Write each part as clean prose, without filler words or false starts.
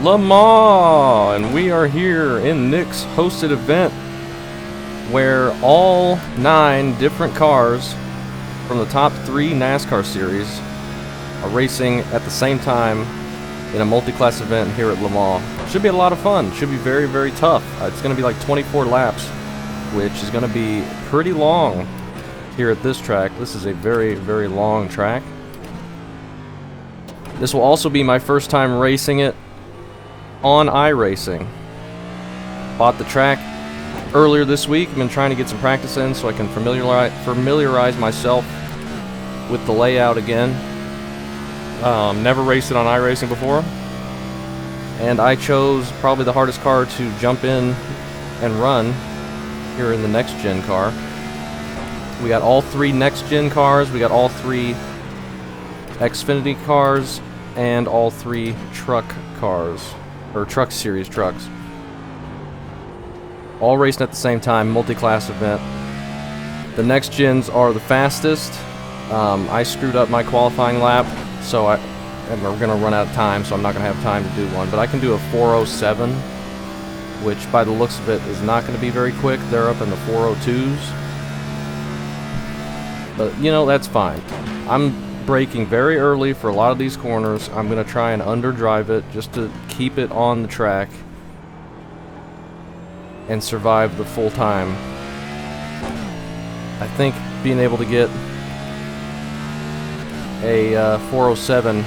Le Mans, and we are here in Nick's hosted event where all 9 different cars from the top 3 NASCAR series are racing at the same time in a multi-class event here at Le Mans. Should be a lot of fun. Should be very, very tough. It's going to be like 24 laps, which is going to be pretty long here at this track. This is a very, very long track. This will also be my first time racing it on iRacing. Bought the track earlier this week. I've been trying to get some practice in so I can familiarize myself with the layout again. Never raced it on iRacing before, and I chose probably the hardest car to jump in and run here in the next gen car. We got all 3 next gen cars, we got all 3 Xfinity cars, and all 3 truck cars, or truck series trucks. All racing at the same time, multi-class event. The next gens are the fastest. I screwed up my qualifying lap, so we're going to run out of time, so I'm not going to have time to do one. But I can do a 4:07, which by the looks of it is not going to be very quick. They're up in the 4:02s. But, you know, that's fine. I'm braking very early for a lot of these corners. I'm going to try and underdrive it just to keep it on the track and survive the full time. I think being able to get a 4:07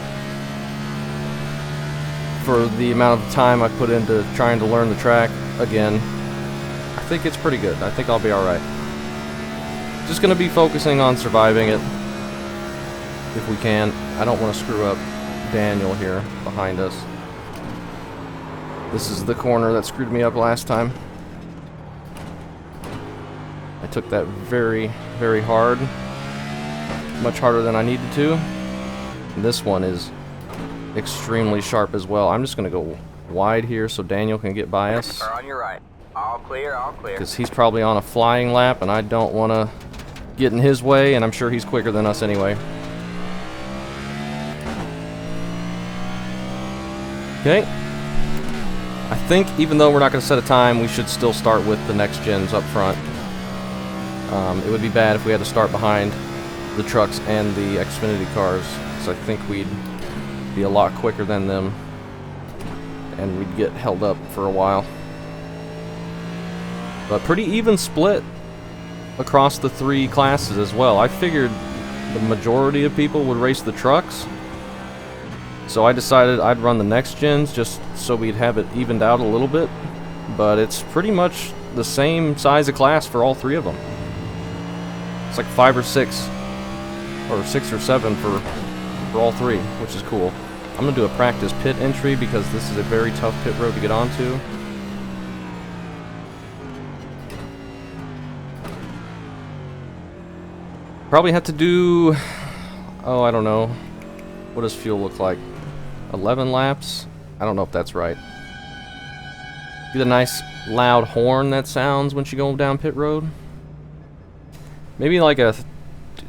for the amount of time I put into trying to learn the track again, I think it's pretty good. I think I'll be alright. Just going to be focusing on surviving it if we can. I don't want to screw up Daniel here behind us. This is the corner that screwed me up last time. I took that very, very hard. Much harder than I needed to. And this one is extremely sharp as well. I'm just going to go wide here so Daniel can get by us. On your right. All clear, all clear. Because he's probably on a flying lap and I don't want to get in his way, and I'm sure he's quicker than us anyway. Okay. I think even though we're not going to set a time, we should still start with the next gens up front. It would be bad if we had to start behind the trucks and the Xfinity cars, so I think we'd be a lot quicker than them and we'd get held up for a while. But pretty even split across the 3 classes as well. I figured the majority of people would race the trucks, so I decided I'd run the next gens just so we'd have it evened out a little bit, but it's pretty much the same size of class for all 3 of them. It's like 5 or 6 or 6 or 7 for all 3, which is cool. I'm gonna do a practice pit entry because this is a very tough pit road to get onto. Probably have to do, I don't know, what does fuel look like? 11 laps? I don't know if that's right. Get a nice loud horn that sounds when you go down pit road. Maybe like a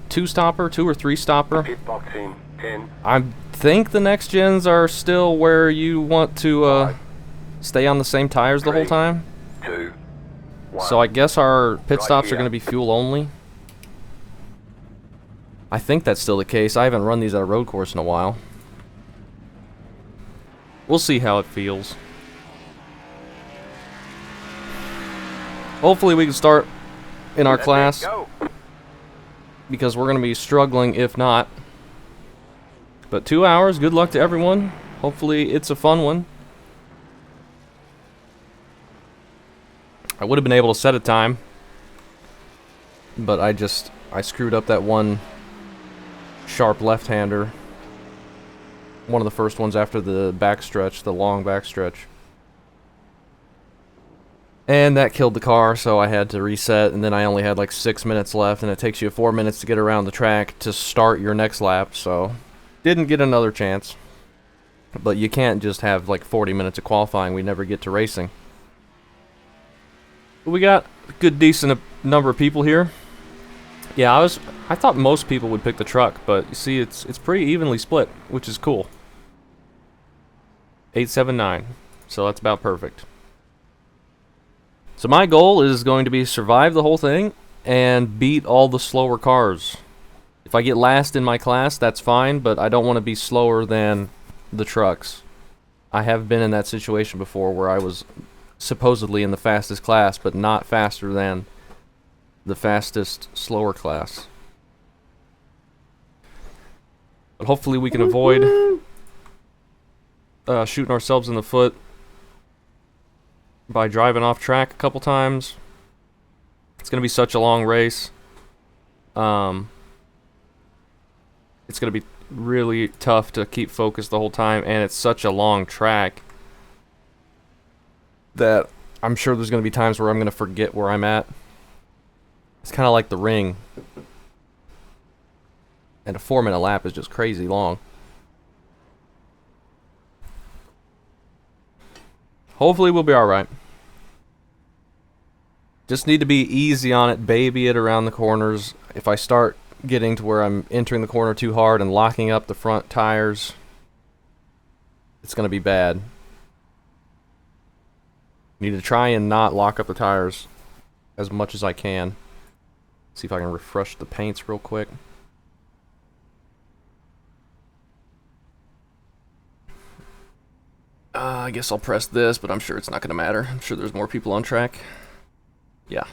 2 or 3 stopper. Pit box in 10. I think the next gens are still where you want to stay on the same tires the whole time. 2, 1. So I guess our pit stops are going to be fuel only. I think that's still the case. I haven't run these at a road course in a while. We'll see how it feels. Hopefully we can start in our class, because we're going to be struggling if not. But 2 hours, good luck to everyone. Hopefully it's a fun one. I would have been able to set a time, but I screwed up that one sharp left-hander. One of the first ones after the backstretch, the long backstretch. And that killed the car, so I had to reset, and then I only had like 6 minutes left, and it takes you 4 minutes to get around the track to start your next lap, so didn't get another chance. But you can't just have like 40 minutes of qualifying. We never get to racing. But we got a good decent number of people here. Yeah, I thought most people would pick the truck, but you see it's pretty evenly split, which is cool. 879. So that's about perfect. So my goal is going to be survive the whole thing and beat all the slower cars. If I get last in my class, that's fine, but I don't want to be slower than the trucks. I have been in that situation before where I was supposedly in the fastest class, but not faster than the fastest, slower class. But hopefully we can avoid shooting ourselves in the foot by driving off track a couple times. It's going to be such a long race. It's going to be really tough to keep focused the whole time, and it's such a long track that I'm sure there's going to be times where I'm going to forget where I'm at. It's kind of like the ring. And a 4-minute lap is just crazy long. Hopefully we'll be alright. Just need to be easy on it, baby it around the corners. If I start getting to where I'm entering the corner too hard and locking up the front tires, it's going to be bad. Need to try and not lock up the tires as much as I can. See if I can refresh the paints real quick. I guess I'll press this, but I'm sure it's not going to matter. I'm sure there's more people on track. Yeah.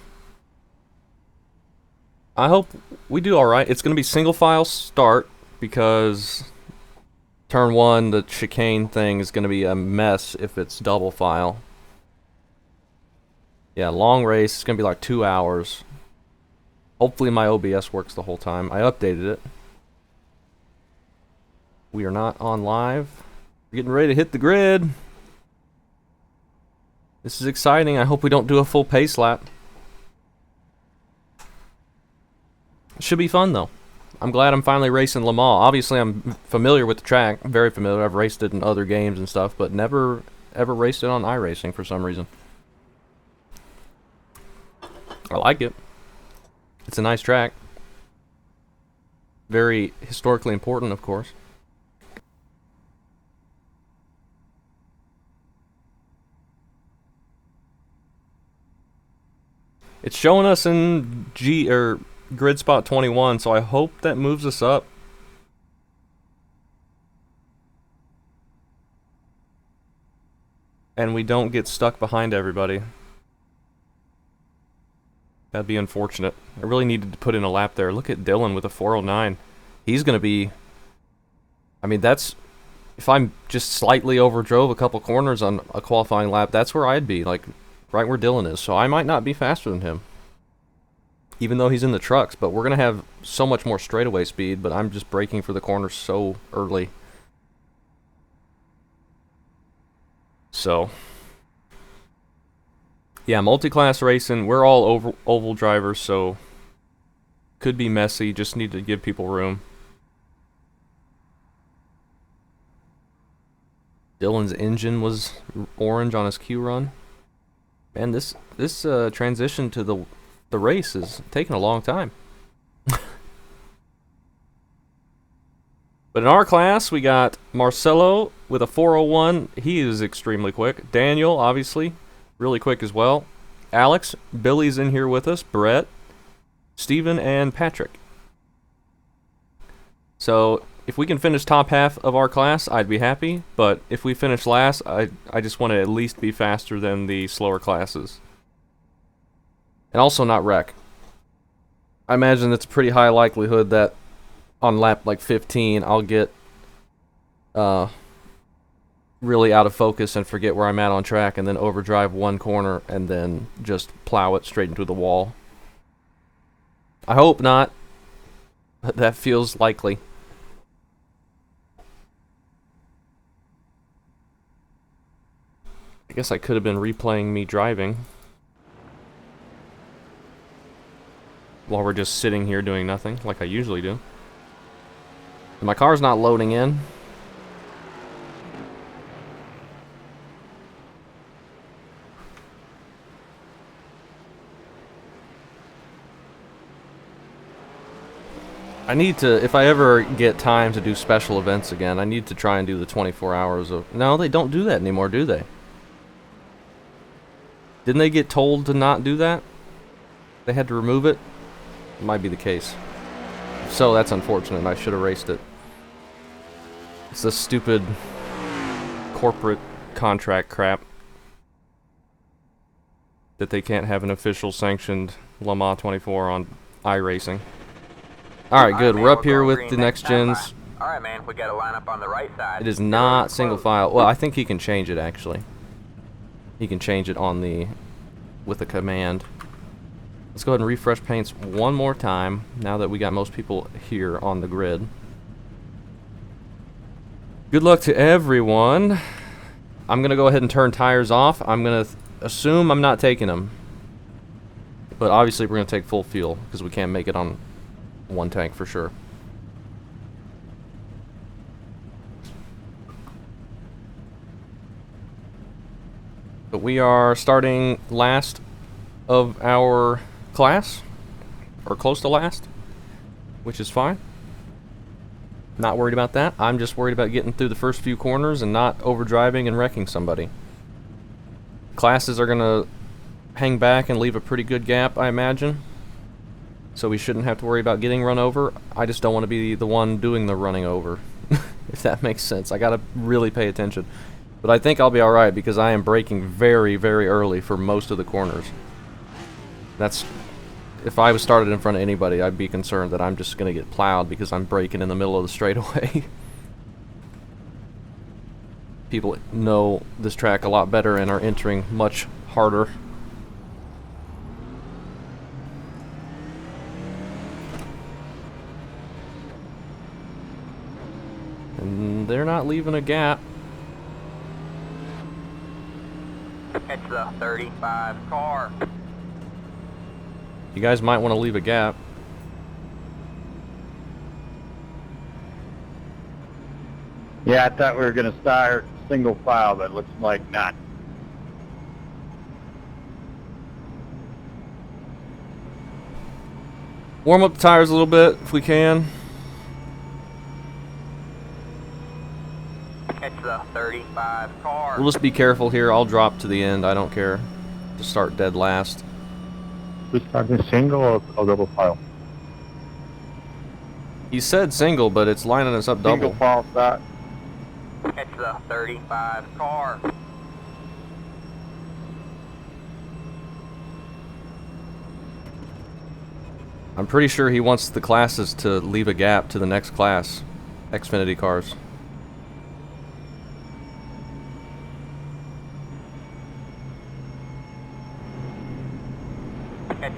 I hope we do alright. It's going to be single file start because turn 1, the chicane thing is going to be a mess if it's double file. Yeah, long race. It's going to be like 2 hours. Hopefully my OBS works the whole time. I updated it. We are not on live. We're getting ready to hit the grid. This is exciting. I hope we don't do a full pace lap. It should be fun though. I'm glad I'm finally racing Le Mans. Obviously I'm familiar with the track. I'm very familiar. I've raced it in other games and stuff, but never ever raced it on iRacing for some reason. I like it. It's a nice track. Very historically important, of course. It's showing us in grid spot 21, so I hope that moves us up. And we don't get stuck behind everybody. That'd be unfortunate. I really needed to put in a lap there. Look at Dylan with a 409. He's going to be... I mean, that's... If I'm just slightly overdrove a couple corners on a qualifying lap, that's where I'd be. Like, right where Dylan is. So I might not be faster than him. Even though he's in the trucks. But we're going to have so much more straightaway speed. But I'm just braking for the corners so early. So... Yeah, multi-class racing, we're all oval drivers, so could be messy, just need to give people room. Dylan's engine was orange on his Q run. Man, this transition to the race is taking a long time. But in our class, we got Marcelo with a 401. He is extremely quick. Daniel, obviously, really quick as well. Alex, Billy's in here with us. Brett, Steven, and Patrick. So, if we can finish top half of our class, I'd be happy. But if we finish last, I just want to at least be faster than the slower classes. And also not wreck. I imagine it's a pretty high likelihood that on lap like 15, I'll get really out of focus and forget where I'm at on track and then overdrive one corner and then just plow it straight into the wall. I hope not, but that feels likely. I guess I could have been replaying me driving while we're just sitting here doing nothing like I usually do. And my car's not loading in. I need to, if I ever get time to do special events again, I need to try and do the 24 hours of... No, they don't do that anymore, do they? Didn't they get told to not do that? They had to remove it? It might be the case. So that's unfortunate, and I should have raced it. It's this stupid corporate contract crap that they can't have an official sanctioned Le Mans 24 on iRacing. Alright, good. We're up here with the next gens. Alright, man, we got a lineup on the right side. It is not single file. Well, I think he can change it, actually. He can change it on the... with a command. Let's go ahead and refresh paints one more time, now that we got most people here on the grid. Good luck to everyone. I'm going to go ahead and turn tires off. I'm going to assume I'm not taking them. But obviously we're going to take full fuel, because we can't make it on one tank for sure. But we are starting last of our class, or close to last, which is fine. Not worried about that. I'm just worried about getting through the first few corners and not overdriving and wrecking somebody. Classes are gonna hang back and leave a pretty good gap, I imagine. So we shouldn't have to worry about getting run over. I just don't want to be the one doing the running over, if that makes sense. I gotta really pay attention. But I think I'll be alright because I am braking very, very early for most of the corners. That's... if I was started in front of anybody, I'd be concerned that I'm just going to get plowed because I'm braking in the middle of the straightaway. People know this track a lot better and are entering much harder. And they're not leaving a gap. It's the 35 car. You guys might want to leave a gap. Yeah, I thought we were going to start single file, but it looks like not. Warm up the tires a little bit if we can. It's the 35 car. We'll just be careful here. I'll drop to the end. I don't care. To start dead last. We starting single or double file? He said single, but it's lining us up double. Single file start. It's the 35 car. I'm pretty sure he wants the classes to leave a gap to the next class. Xfinity cars.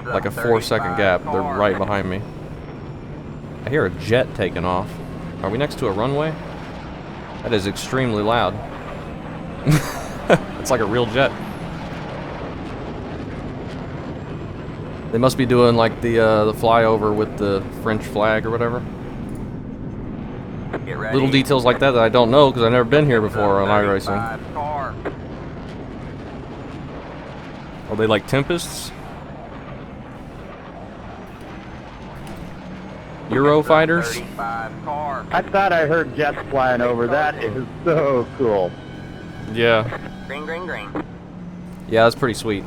Like a 4-second gap. They're right behind me. I hear a jet taking off. Are we next to a runway? That is extremely loud. It's like a real jet. They must be doing like the flyover with the French flag or whatever. Little details like that I don't know because I've never been here before on iRacing. Are they like Tempests? Eurofighters? I thought I heard jets flying over. That is so cool. Yeah. Green, green, green. Yeah, that's pretty sweet.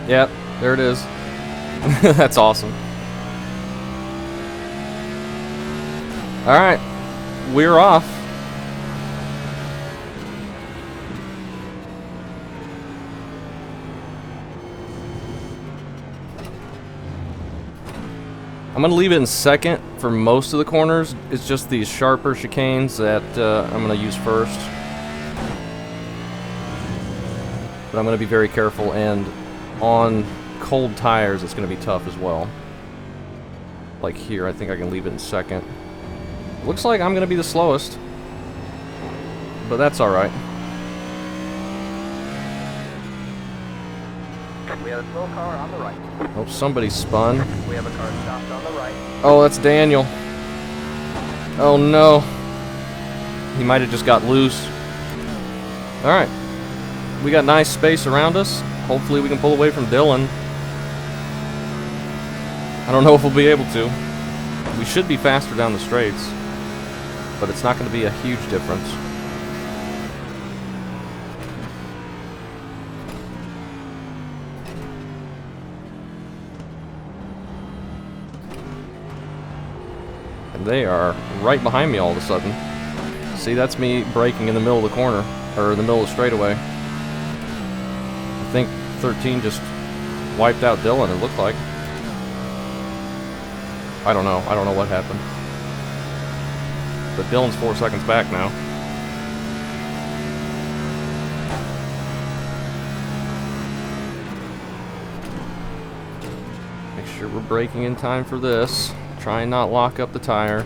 Yep, there it is. That's awesome. Alright, we're off. I'm going to leave it in second for most of the corners. It's just these sharper chicanes that I'm going to use first. But I'm going to be very careful, and on cold tires it's going to be tough as well. Like here, I think I can leave it in second. Looks like I'm going to be the slowest. But that's alright. We have a slow car on the right. Oh, somebody spun. We have a car stopped on the right. Oh, that's Daniel. Oh no. He might have just got loose. Alright. We got nice space around us. Hopefully we can pull away from Dylan. I don't know if we'll be able to. We should be faster down the straights, but it's not going to be a huge difference. And they are right behind me all of a sudden. See, that's me braking in the middle of the corner, or in the middle of the straightaway. I think 13 just wiped out Dylan, it looked like. I don't know what happened. But Dylan's 4 seconds back now. Make sure we're braking in time for this. Try and not lock up the tire.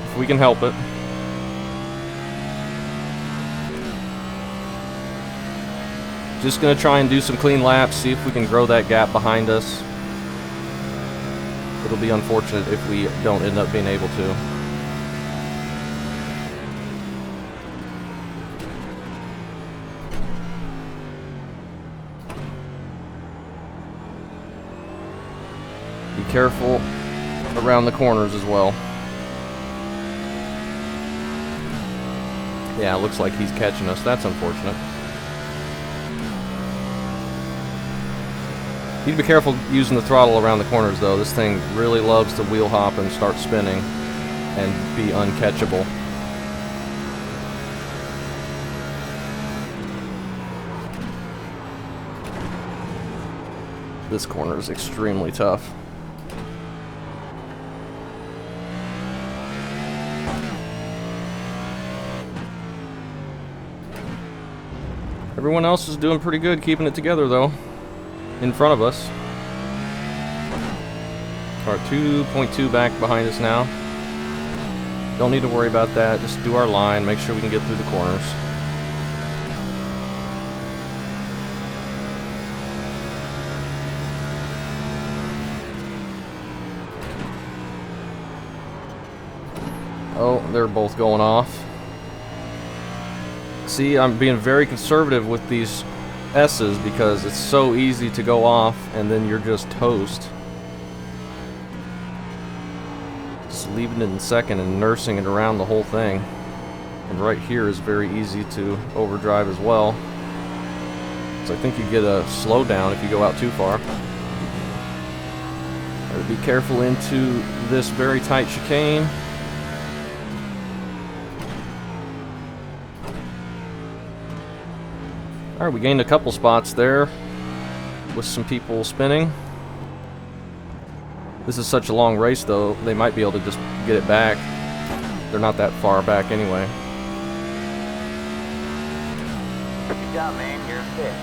If we can help it. Just gonna try and do some clean laps, see if we can grow that gap behind us. It'll be unfortunate if we don't end up being able to. Be careful around the corners as well. Yeah, it looks like he's catching us. That's unfortunate. Need to be careful using the throttle around the corners, though. This thing really loves to wheel hop and start spinning and be uncatchable. This corner is extremely tough. Everyone else is doing pretty good keeping it together, though. In front of us. Our 2.2 back behind us now. Don't need to worry about that. Just do our line. Make sure we can get through the corners. Oh, they're both going off. See, I'm being very conservative with these S's because it's so easy to go off and then you're just toast. Just leaving it in second and nursing it around the whole thing. And right here is very easy to overdrive as well. So I think you get a slowdown if you go out too far. Gotta be careful into this very tight chicane. Alright, we gained a couple spots there with some people spinning. This is such a long race, though, they might be able to just get it back. They're not that far back anyway. Good job, man. You're fit.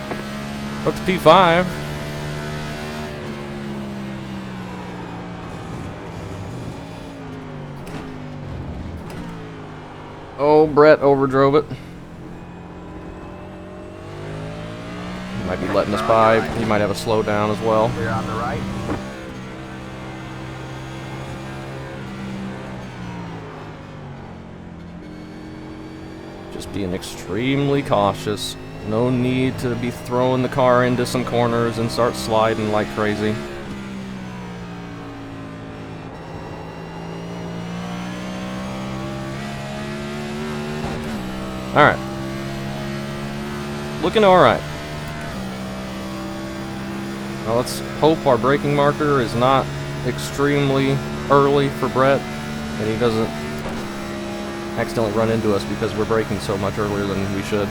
Up to P5. Oh, Brett overdrove it. Might be letting us by. He might have a slowdown as well. Clear on the right. Just being extremely cautious. No need to be throwing the car into some corners and start sliding like crazy. Alright. Looking alright. Now let's hope our braking marker is not extremely early for Brett and he doesn't accidentally run into us because we're braking so much earlier than we should.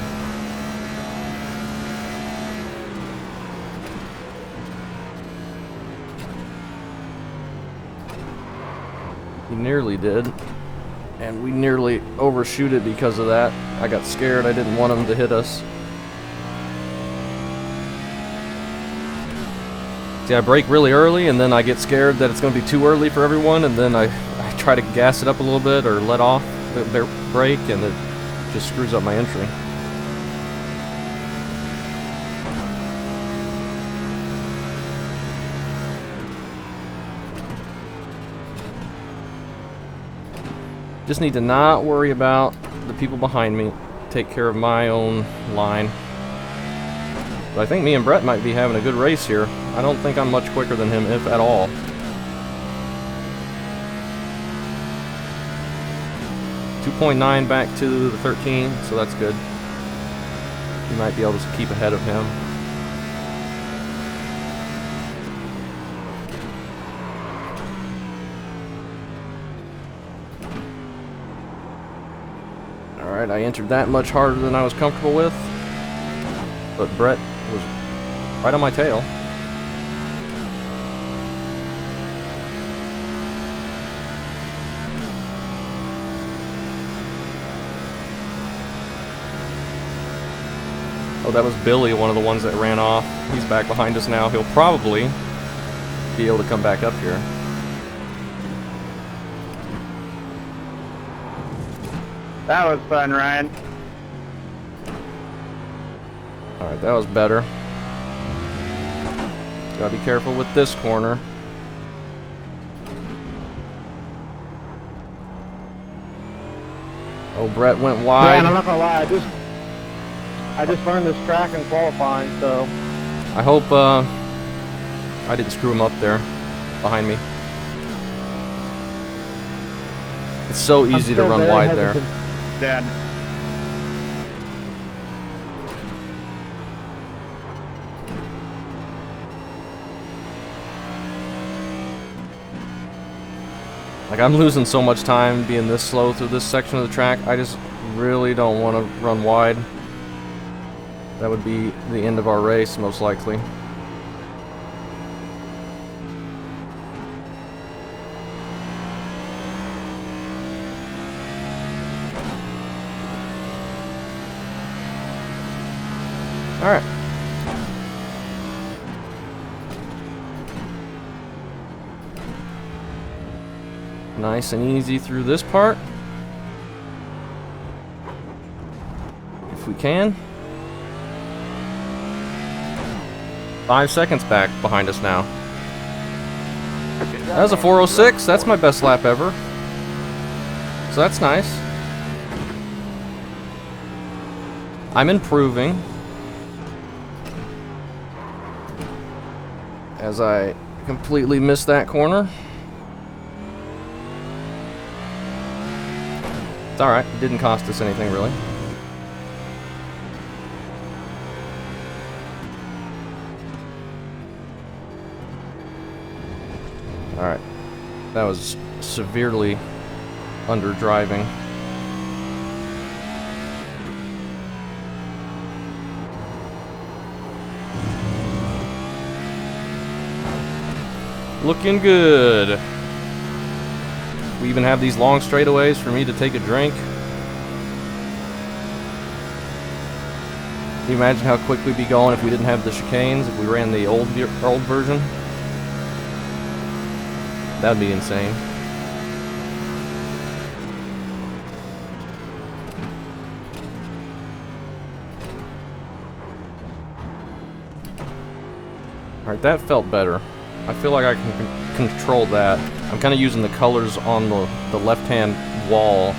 He nearly did, and we nearly overshoot it because of that. I got scared. I didn't want him to hit us. See, I brake really early, and then I get scared that it's going to be too early for everyone, and then I try to gas it up a little bit or let off the brake, and it just screws up my entry. Just need to not worry about the people behind me. Take care of my own line. But I think me and Brett might be having a good race here. I don't think I'm much quicker than him, if at all. .9 back to the 13, so that's good. You might be able to keep ahead of him. Alright, I entered that much harder than I was comfortable with. But Brett was right on my tail. Oh, that was Billy, one of the ones that ran off. He's back behind us now. He'll probably be able to come back up here. That was fun, Ryan. Alright, that was better. Gotta be careful with this corner. Oh, Brett went wide. Man, I'm not gonna lie, I just learned this track in qualifying, so I hope I didn't screw him up there behind me. It's so easy to run wide there. Dead. Like, I'm losing so much time being this slow through this section of the track. I just really don't want to run wide. That would be the end of our race, most likely. All right. Nice and easy through this part. If we can. 5 seconds back behind us now. That was a 4:06. That's my best lap ever. So that's nice. I'm improving as I completely missed that corner. It's alright. It didn't cost us anything, really. Alright. That was severely under driving. Looking good. We even have these long straightaways for me to take a drink. Can you imagine how quick we'd be going if we didn't have the chicanes, if we ran the old version? That'd be insane. Alright, that felt better. I feel like I can control that. I'm kind of using the colors on the left-hand wall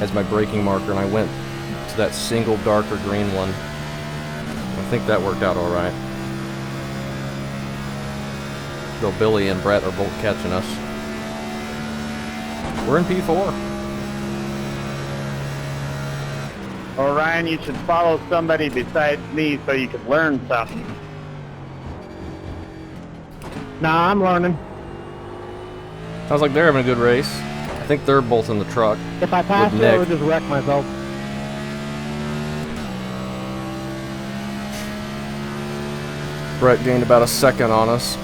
as my braking marker, and I went to that single darker green one. I think that worked out alright. So Billy and Brett are both catching us. We're in P4. Well, Ryan, you should follow somebody besides me so you can learn something. nah, I'm learning. Sounds like they're having a good race. I think they're both in the truck. If I pass With you, I Nick. would just wreck myself. Brett gained about a second on us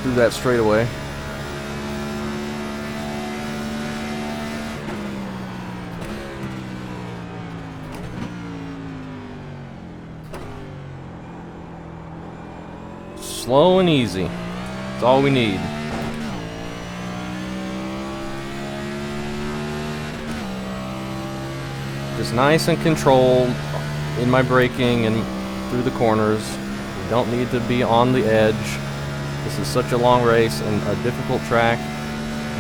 through that straightaway. Slow and easy. That's all we need. Just nice and controlled in my braking and through the corners. We don't need to be on the edge. This is such a long race and a difficult track,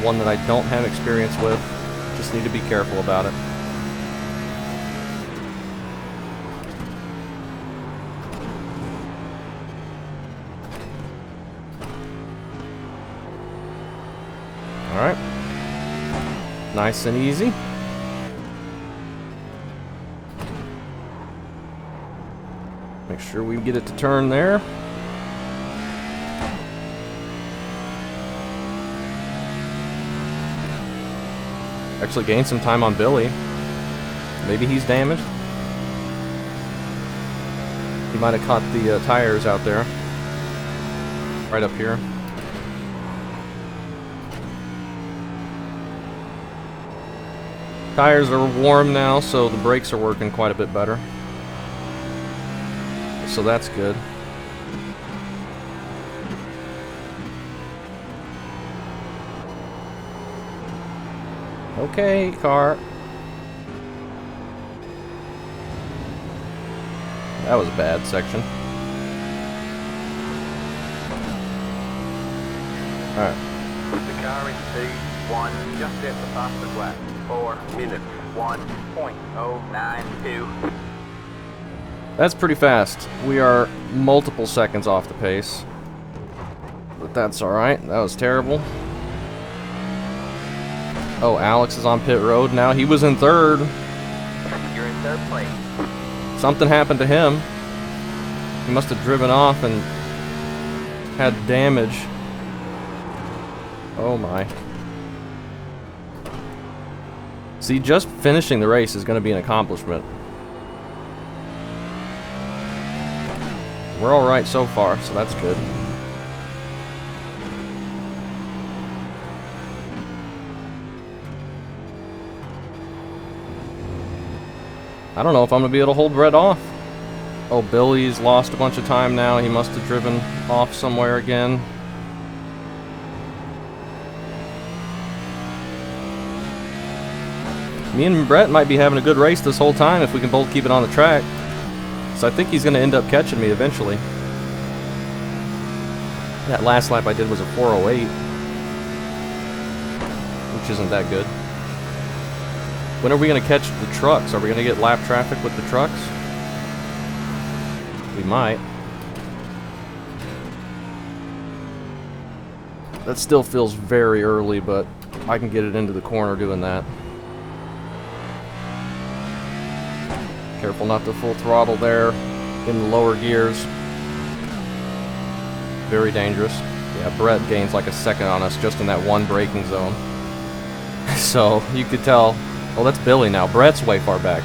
one that I don't have experience with. Just need to be careful about it. Alright. Nice and easy. Make sure we get it to turn there. Actually gained some time on Billy. Maybe he's damaged. He might have caught the tires out there. Right up here. Tires are warm now, so the brakes are working quite a bit better. So that's good. Okay, car. That was a bad section. Alright. The car is P1, just hit the fastest lap. 4 minutes, 1.092. That's pretty fast. We are multiple seconds off the pace. But that's alright. That was terrible. Oh, Alex is on pit road now. He was in third. You're in third place. Something happened to him. He must have driven off and had damage. Oh my. See, just finishing the race is going to be an accomplishment. We're alright so far, so that's good. I don't know if I'm going to be able to hold Brett off. Oh, Billy's lost a bunch of time now. He must have driven off somewhere again. Me and Brett might be having a good race this whole time if we can both keep it on the track. So I think he's going to end up catching me eventually. That last lap I did was a 4:08, which isn't that good. When are we going to catch the trucks? Are we going to get lap traffic with the trucks? We might. That still feels very early, but I can get it into the corner doing that. Careful not to full throttle there in the lower gears. Very dangerous. Yeah, Brett gains like a second on us just in that one braking zone. So you could tell. Oh, that's Billy now. Brett's way far back.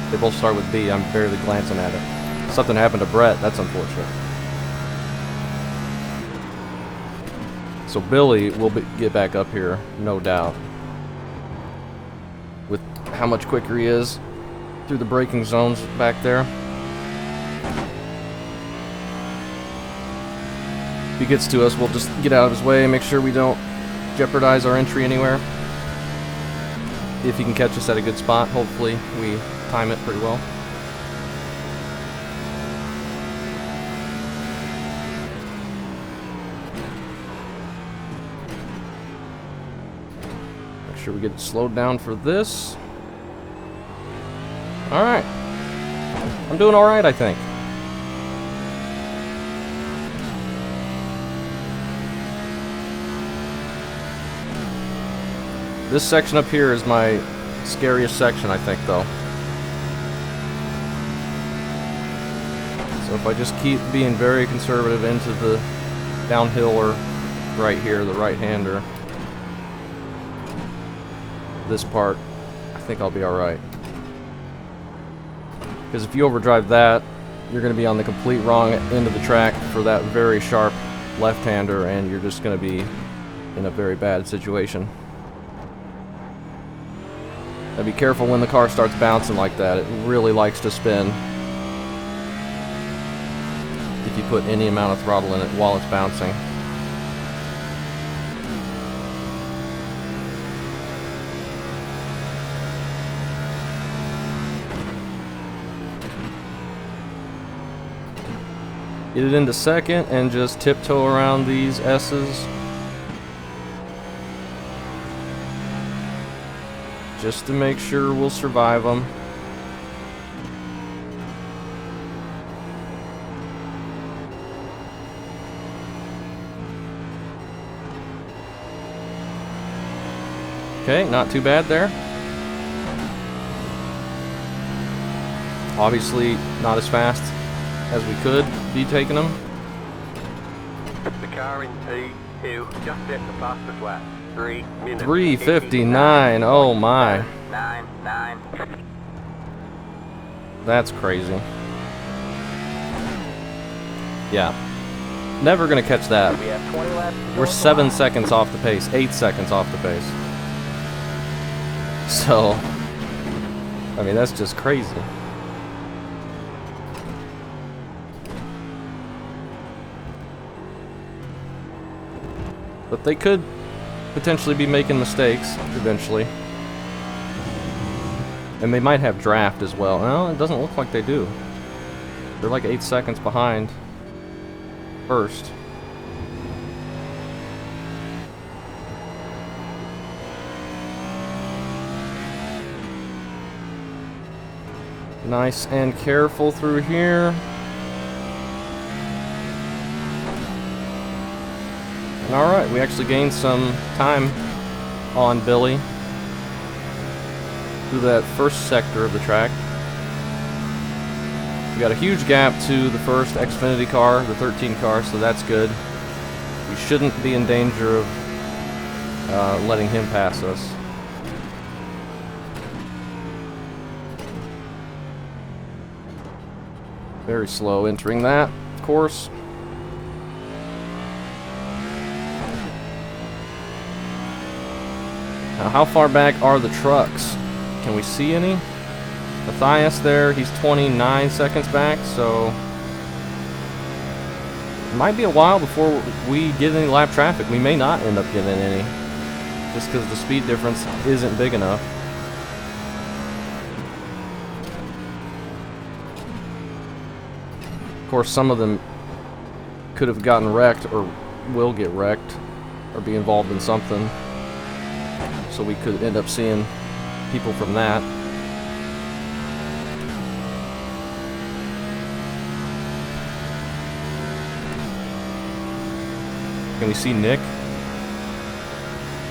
They both start with B. I'm barely glancing at it. Something happened to Brett. That's unfortunate. So Billy will get back up here, no doubt. With how much quicker he is through the braking zones back there. If he gets to us, we'll just get out of his way and make sure we don't jeopardize our entry anywhere. If he can catch us at a good spot, hopefully we time it pretty well. Make sure we get it slowed down for this. Alright. I'm doing alright, I think. This section up here is my scariest section, I think, though. So if I just keep being very conservative into the downhill or right here, the right-hander, this part, I think I'll be alright. Because if you overdrive that, you're going to be on the complete wrong end of the track for that very sharp left-hander, and you're just going to be in a very bad situation. Now be careful when the car starts bouncing like that. It really likes to spin if you put any amount of throttle in it while it's bouncing. Get it into second and just tiptoe around these S's. Just to make sure we'll survive them. Okay, not too bad there. Obviously, not as fast as we could be taking them. The car in P2 just hit the fastest lap. 3 minutes. 3:59. Oh my. 9. That's crazy. Yeah. Never gonna catch that. We have 20 laps. to go We're on the 7 line. seconds off the pace. 8 seconds off the pace. So, I mean, that's just crazy. But they could potentially be making mistakes eventually. And they might have draft as well. No, it doesn't look like they do. They're like 8 seconds behind first. Nice and careful through here. And alright, we actually gained some time on Billy through that first sector of the track. We got a huge gap to the first Xfinity car, the 13 car, so that's good. We shouldn't be in danger of letting him pass us. Very slow entering that course. Now, how far back are the trucks? Can we see any? Matthias there, he's 29 seconds back, so it might be a while before we get any lap traffic. We may not end up getting any, just because the speed difference isn't big enough. Of course, some of them could have gotten wrecked or will get wrecked or be involved in something. So we could end up seeing people from that. Can we see Nick?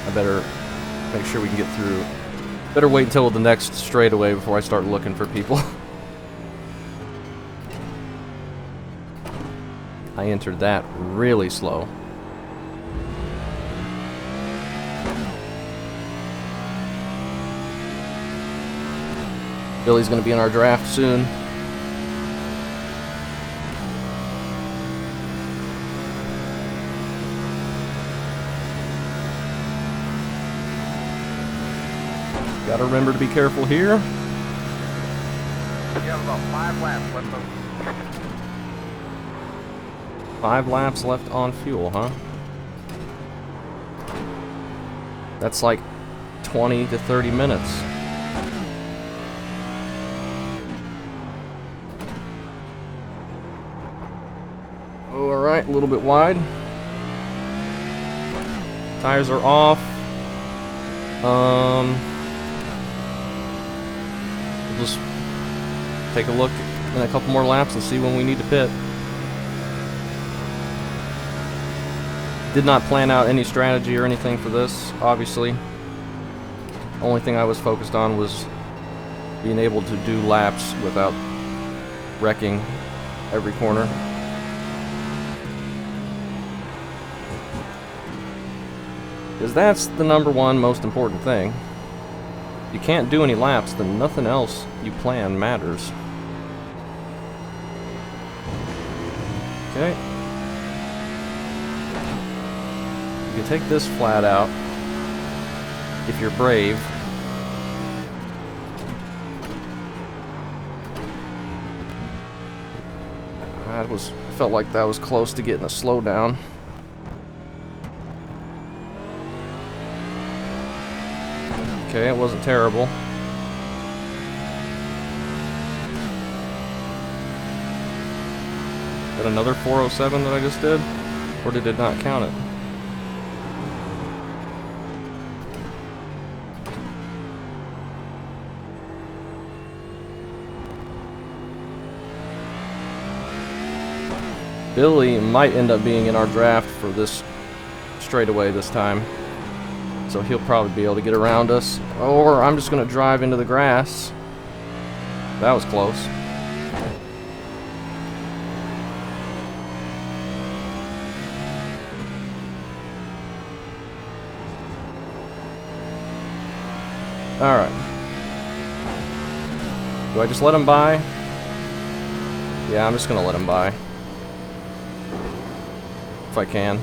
I better make sure we can get through. Better wait until the next straightaway before I start looking for people. I entered that really slow. Billy's going to be in our draft soon. Got to remember to be careful here. You have about 5 laps left on. 5 laps left on fuel, huh? That's like 20 to 30 minutes. Oh, alright, a little bit wide. Tires are off. We'll just take a look in a couple more laps and see when we need to pit. Did not plan out any strategy or anything for this, obviously. Only thing I was focused on was being able to do laps without wrecking every corner. Because that's the #1 most important thing. If you can't do any laps, then nothing else you plan matters. Okay. You can take this flat out if you're brave. Felt like that was close to getting a slowdown. Okay, it wasn't terrible. Got another 407 that I just did? Or did it not count it? Billy might end up being in our draft for this straightaway this time. So he'll probably be able to get around us. Or I'm just going to drive into the grass. That was close. Alright. Do I just let him by? Yeah, I'm just going to let him by. If I can. You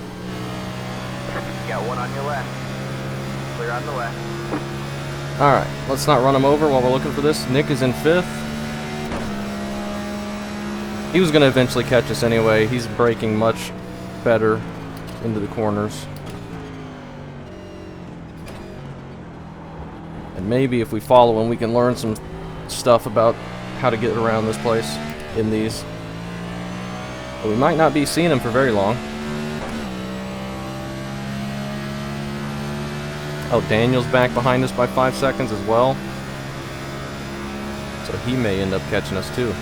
got one on your left. Clear on the left. Alright, let's not run him over while we're looking for this. Nick is in 5th. He was going to eventually catch us anyway. He's braking much better into the corners. And maybe if we follow him, we can learn some stuff about how to get around this place in these. But we might not be seeing him for very long. Oh, Daniel's back behind us by 5 seconds as well. So he may end up catching us too.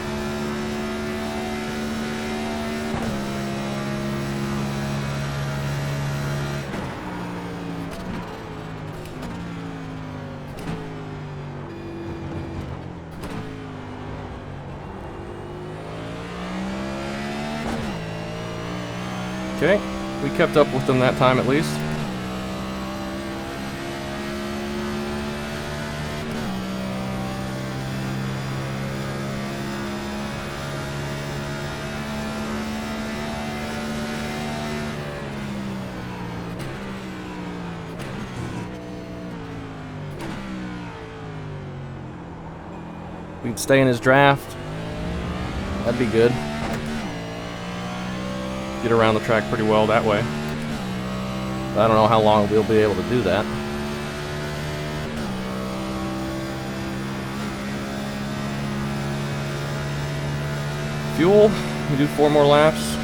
Okay, we kept up with them that time at least. We'd stay in his draft. That'd be good. Get around the track pretty well that way. But I don't know how long we'll be able to do that. Fuel, we do 4 more laps.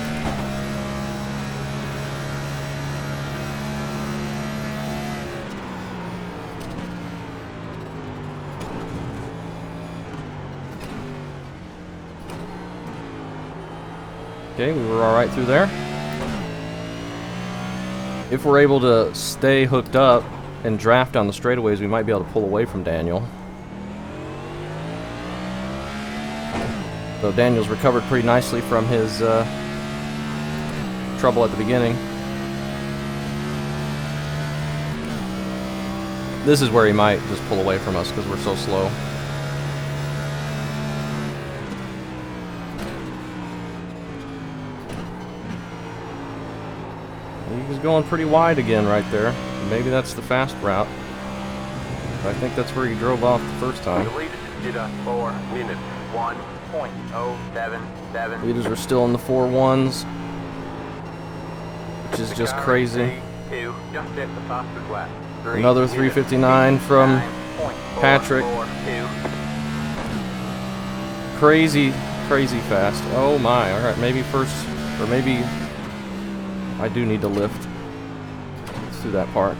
Okay, we were alright through there. If we're able to stay hooked up and draft down the straightaways, we might be able to pull away from Daniel. So Daniel's recovered pretty nicely from his trouble at the beginning. This is where he might just pull away from us because we're so slow. He's going pretty wide again right there. Maybe that's the fast route. I think that's where he drove off the first time. The leaders did a 4 minutes 1.077. Leaders are still in the 4.1s, which is just crazy. Two, just hit the fastest lap. Another 3:59 from Patrick. Crazy, crazy fast. Oh my, alright, maybe first, or maybe I do need to lift through that part.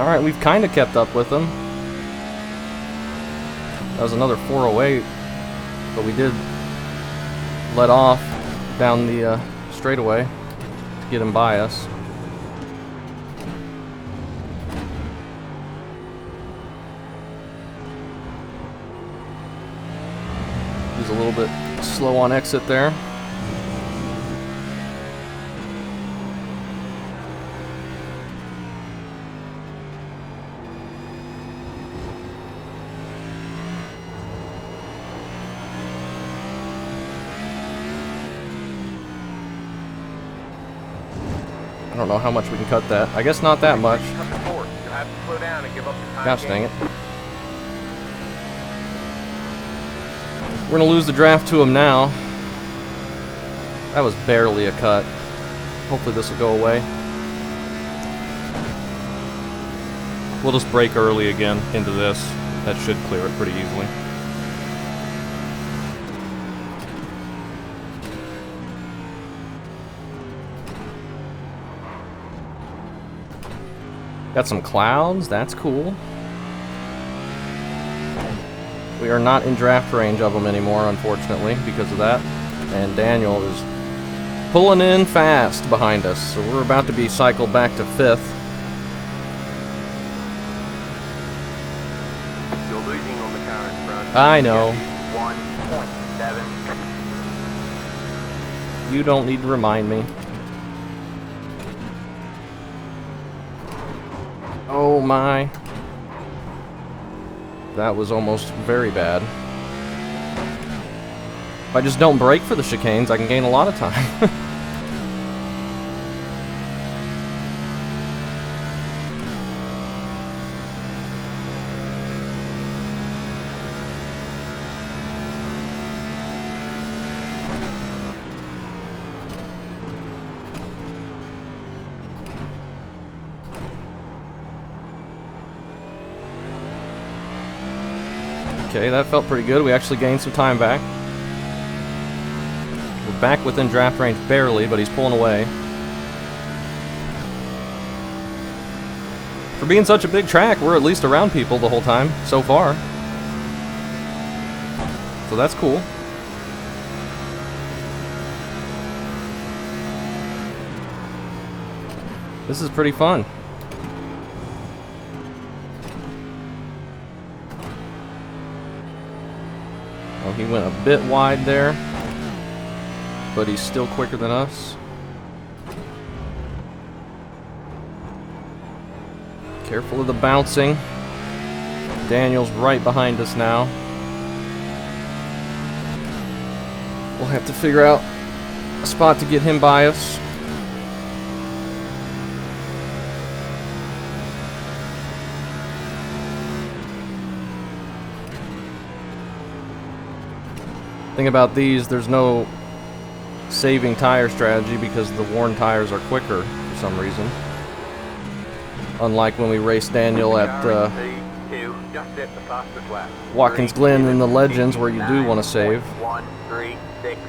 Alright, we've kind of kept up with them. That was another 408, but we did let off down the straightaway to get him by us. He's a little bit slow on exit there. I don't know how much we can cut that. I guess not that much. Gosh dang it. We're gonna lose the draft to him now. That was barely a cut. Hopefully this will go away. We'll just brake early again into this. That should clear it pretty easily. Got some clouds, that's cool. We are not in draft range of them anymore, unfortunately, because of that. And Daniel is pulling in fast behind us, so we're about to be cycled back to 5th. You're losing on the car in front. I know. 1.7. You don't need to remind me. Oh my. That was almost very bad. If I just don't brake for the chicanes, I can gain a lot of time. Okay, that felt pretty good. We actually gained some time back. We're back within draft range barely, but he's pulling away. For being such a big track, we're at least around people the whole time, so far. So that's cool. This is pretty fun. Oh, he went a bit wide there, but he's still quicker than us. Careful of the bouncing. Daniel's right behind us now. We'll have to figure out a spot to get him by us. Thing about these, there's no saving tire strategy because the worn tires are quicker for some reason. Unlike when we raced Daniel at Watkins Glen in the Legends, where you do want to save. 136.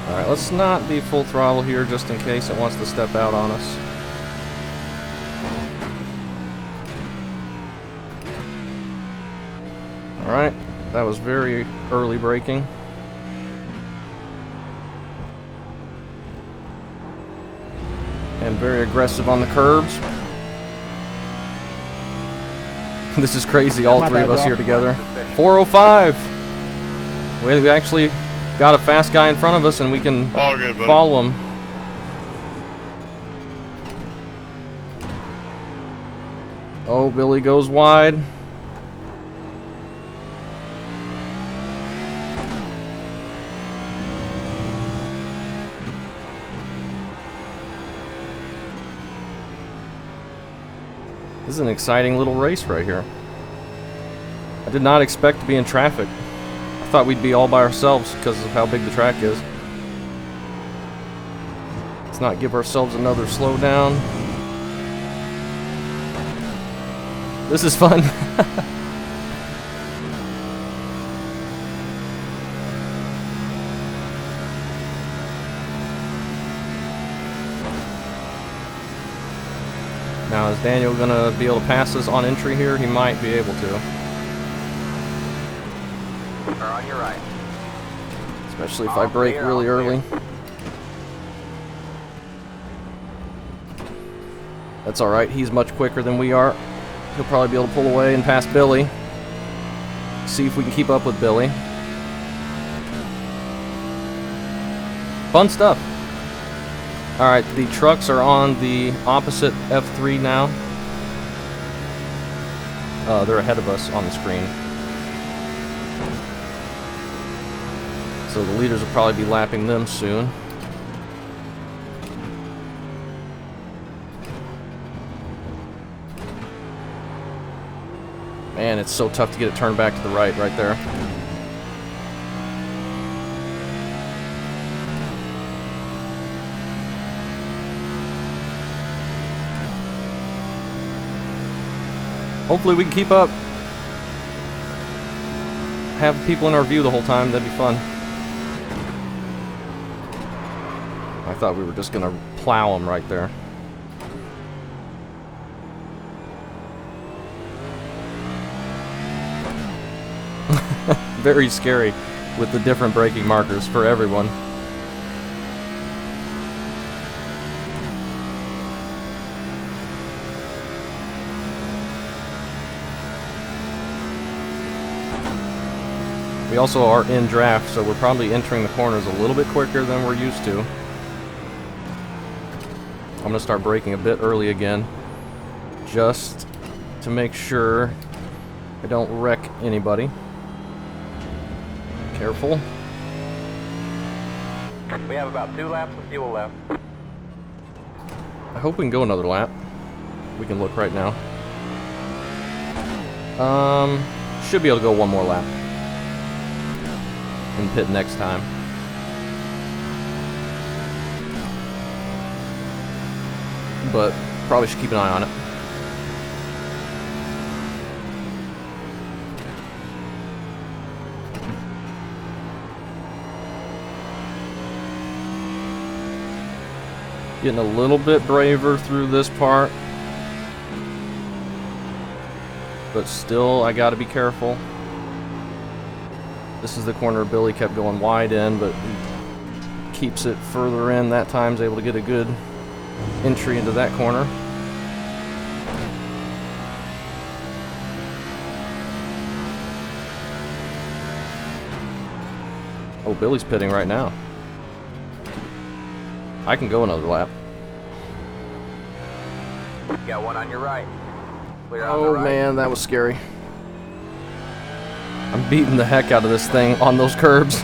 Alright, let's not be full throttle here just in case it wants to step out on us. Alright, that was very early braking. And very aggressive on the curbs. This is crazy, all three of us here together. 405! We actually got a fast guy in front of us and we can follow him. Oh, Billy goes wide. This is an exciting little race right here. I did not expect to be in traffic. I thought we'd be all by ourselves because of how big the track is. Let's not give ourselves another slowdown. This is fun. Now, is Daniel gonna be able to pass us on entry here? He might be able to. Or on your right. Especially if I brake really early. That's alright, he's much quicker than we are. He'll probably be able to pull away and pass Billy. See if we can keep up with Billy. Fun stuff. Alright, the trucks are on the opposite F3 now. They're ahead of us on the screen. So the leaders will probably be lapping them soon. Man, it's so tough to get it turned back to the right there. Hopefully we can keep up. Have people in our view the whole time, that'd be fun. I thought we were just gonna plow them right there. very scary with the different braking markers for everyone. We also are in draft, so we're probably entering the corners a little bit quicker than we're used to. I'm going to start braking a bit early again, just to make sure I don't wreck anybody. Careful. We have about 2 laps of fuel left. I hope we can go another lap. We can look right now. Should be able to go one more lap. And pit next time. But probably should keep an eye on it. Getting a little bit braver through this part. But still, I gotta be careful. This is the corner Billy kept going wide in, but he keeps it further in. That time's able to get a good entry into that corner. Oh, Billy's pitting right now. I can go another lap. Got one on your right. Clear on the Oh right. man, that was scary. I'm beating the heck out of this thing on those curbs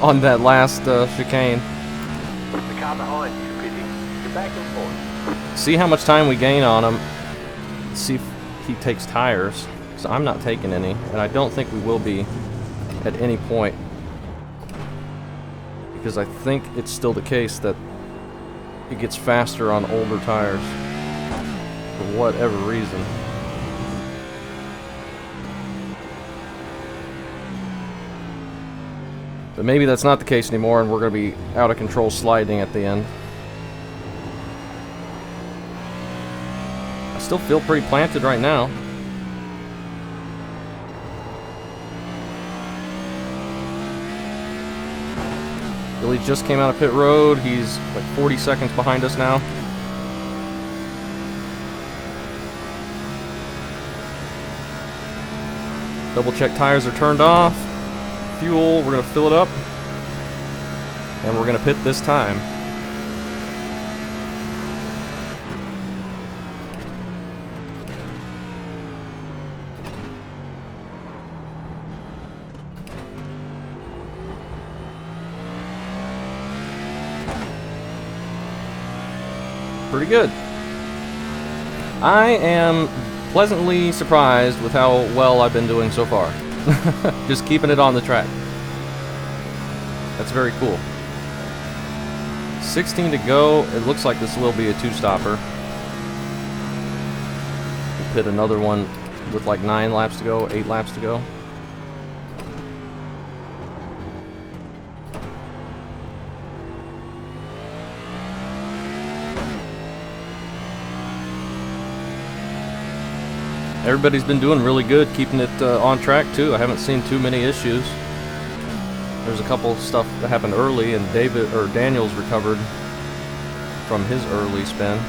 on that last chicane. The car behind you, Pity. You're back and forth. See how much time we gain on him. See if he takes tires. Because I'm not taking any, and I don't think we will be at any point. Because I think it's still the case that it gets faster on older tires. For whatever reason. But maybe that's not the case anymore, and we're going to be out of control sliding at the end. I still feel pretty planted right now. Billy just came out of pit road. He's like 40 seconds behind us now. Double check tires are turned off. Fuel, we're going to fill it up. And we're going to pit this time. Pretty good. I am pleasantly surprised with how well I've been doing so far. Just keeping it on the track. That's very cool. 16 to go. It looks like this will be a two-stopper. We'll pit another one with like 9 laps to go, 8 laps to go. Everybody's been doing really good, keeping it on track too. I haven't seen too many issues. There's a couple stuff that happened early, and Daniel's recovered from his early spin.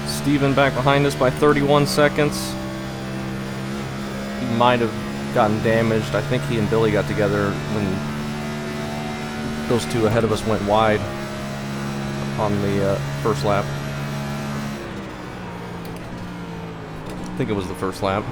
Steven back behind us by 31 seconds. He might have gotten damaged. I think he and Billy got together when those two ahead of us went wide on the first lap. I think it was the first lap.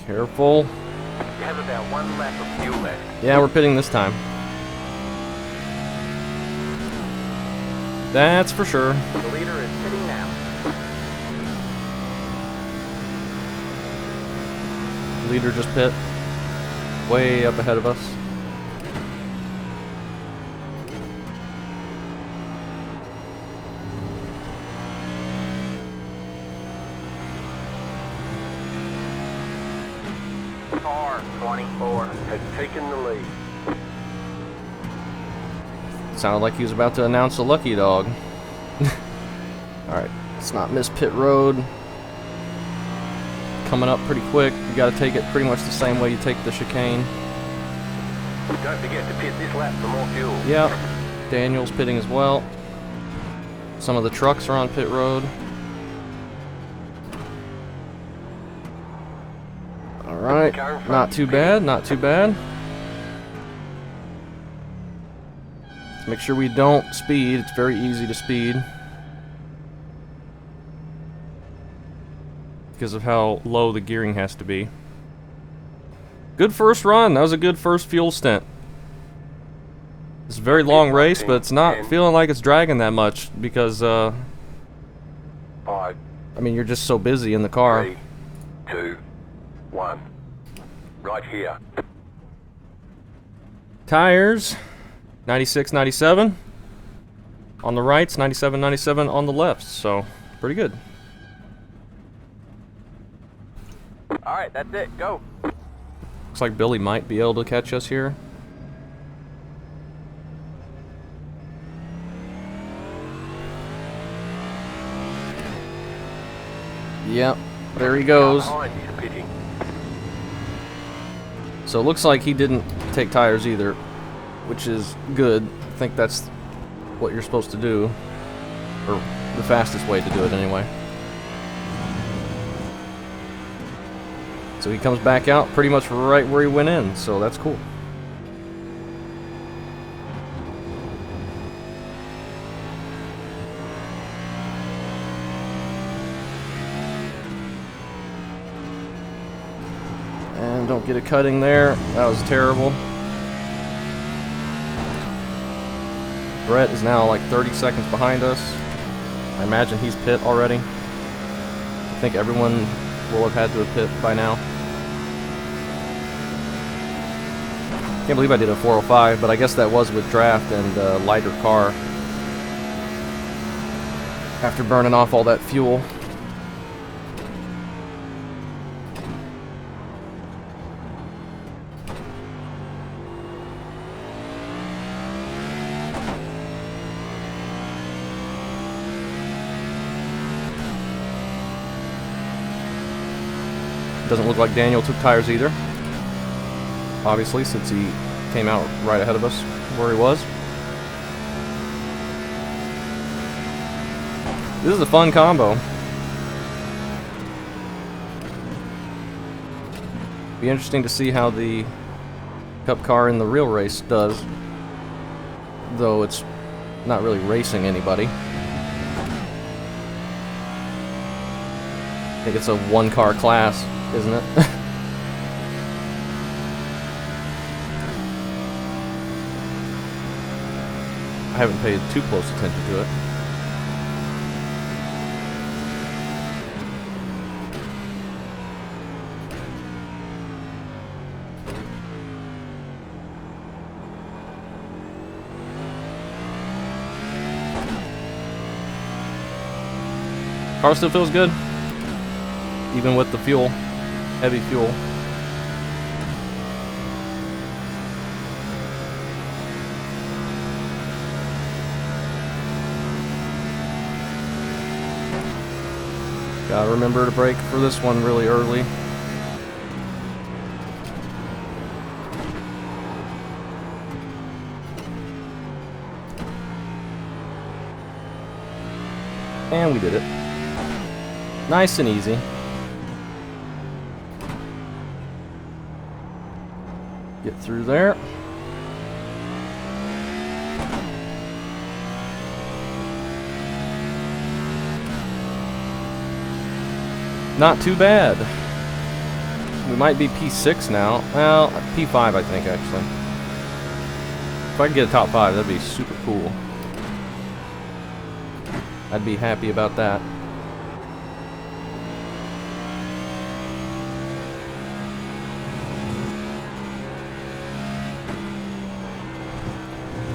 Careful. You have about 1 lap of fuel left. Yeah, we're pitting this time. That's for sure. The leader is pitting now. Leader just pit. Way up ahead of us. Car 24 has taken the lead. Sounded like he was about to announce a lucky dog. Alright, let's not miss pit road. Coming up pretty quick. You gotta take it pretty much the same way you take the chicane. Don't forget to pit this lap for more fuel. Yep. Daniel's pitting as well. Some of the trucks are on pit road. Alright, not too bad, not too bad. Let's make sure we don't speed. It's very easy to speed because of how low the gearing has to be. Good first run. That was a good first fuel stint. It's a very long race, but it's not feeling like it's dragging that much because, 5, I mean, you're just so busy in the car. 3, 2, 1. Right here. Tires, 96, 97. On the rights, 97, 97 on the lefts, so pretty good. Alright, that's it. Go. Looks like Billy might be able to catch us here. Yep, there he goes. Behind is pitting. So it looks like he didn't take tires either, which is good. I think that's what you're supposed to do, or the fastest way to do it anyway. So he comes back out pretty much right where he went in, so that's cool. And don't get a cutting there. That was terrible. Brett is now like 30 seconds behind us. I imagine he's pit already. I think everyone will have had to have pit by now. Can't believe I did a 405, but I guess that was with draft and a lighter car. After burning off all that fuel. Doesn't look like Daniel took tires either. Obviously, since he came out right ahead of us where he was. This is a fun combo. Be interesting to see how the Cup car in the real race does, though it's not really racing anybody. I think it's a one-car class, isn't it? I haven't paid too close attention to it. Car still feels good, even with the fuel, heavy fuel. Gotta remember to brake for this one really early. And we did it. Nice and easy. Get through there. Not too bad. We might be P6 now. Well, P5 I think actually. If I can get a top 5, that'd be super cool. I'd be happy about that.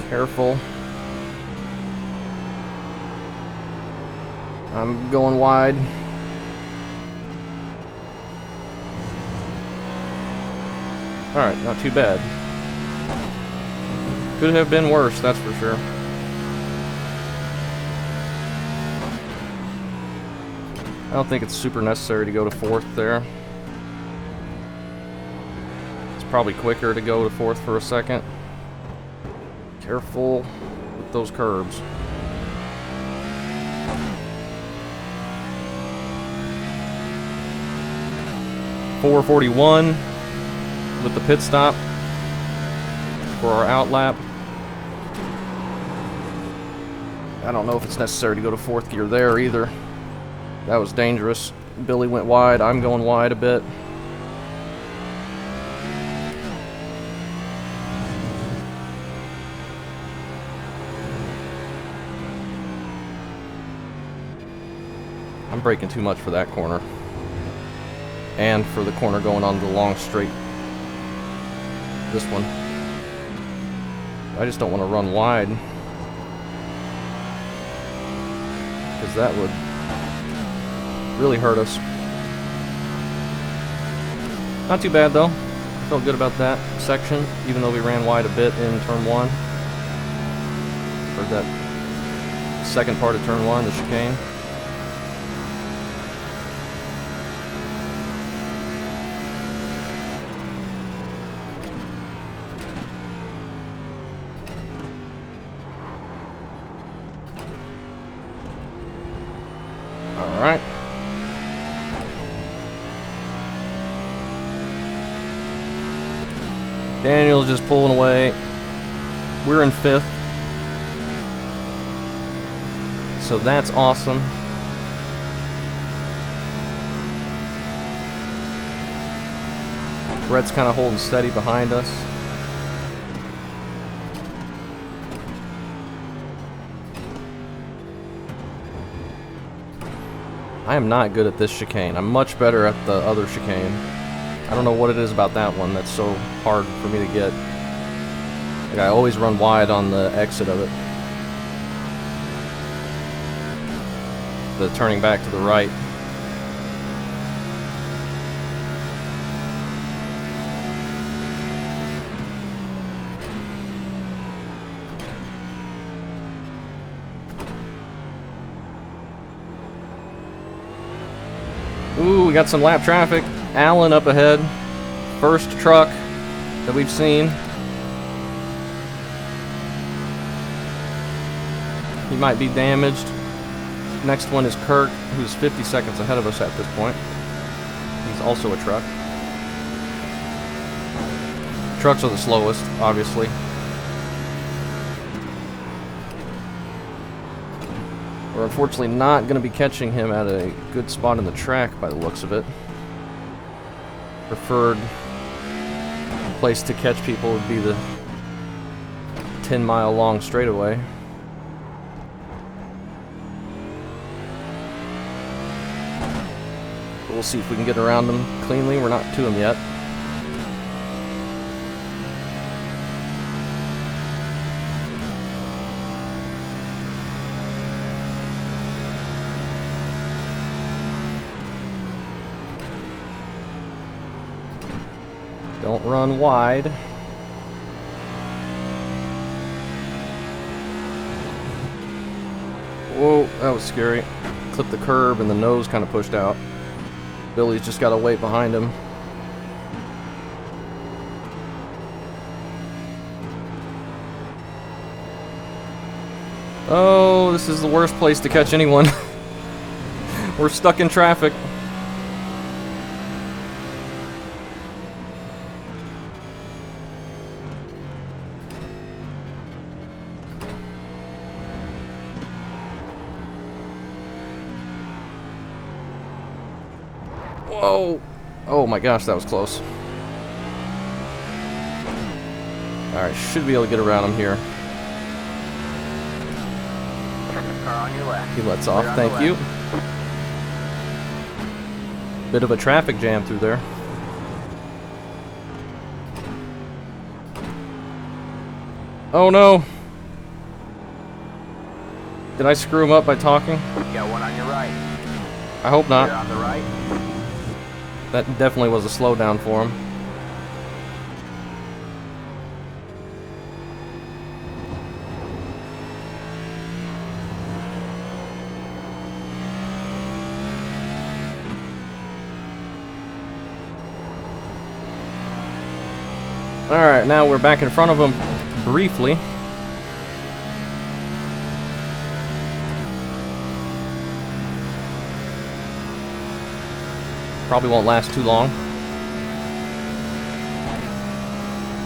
Careful. I'm going wide. Alright, not too bad. Could have been worse, that's for sure. I don't think it's super necessary to go to 4th there. It's probably quicker to go to 4th for a second. Careful with those curbs. .441 with the pit stop for our out lap. I don't know if it's necessary to go to 4th gear there either. That was dangerous. Billy went wide. I'm going wide a bit. I'm braking too much for that corner. And for the corner going on the long straight. This one. I just don't want to run wide. Because that would really hurt us. Not too bad though. Felt good about that section, even though we ran wide a bit in turn 1. For that second part of turn 1, the chicane. Alright. Daniel's just pulling away. We're in 5th. So that's awesome. Brett's kind of holding steady behind us. I am not good at this chicane. I'm much better at the other chicane. I don't know what it is about that one that's so hard for me to get. Like, I always run wide on the exit of it. The turning back to the right. Ooh, we got some lap traffic. Allen up ahead. First truck that we've seen. He might be damaged. Next one is Kirk, who's 50 seconds ahead of us at this point. He's also a truck. Trucks are the slowest, obviously. We're unfortunately not going to be catching him at a good spot in the track by the looks of it. Preferred place to catch people would be the 10-mile long straightaway. But we'll see if we can get around him cleanly. We're not to him yet. Don't run wide. Whoa, that was scary. Clipped the curb and the nose kind of pushed out. Billy's just got to wait behind him. Oh, this is the worst place to catch anyone. We're stuck in traffic. Whoa! Oh my gosh, that was close. Alright, should be able to get around him here. Car on your left. He lets off, thank you. Bit of a traffic jam through there. Oh no! Did I screw him up by talking? Got one on your right. I hope Clear not. on the right. That definitely was a slowdown for him. Alright, now we're back in front of him briefly. Probably won't last too long.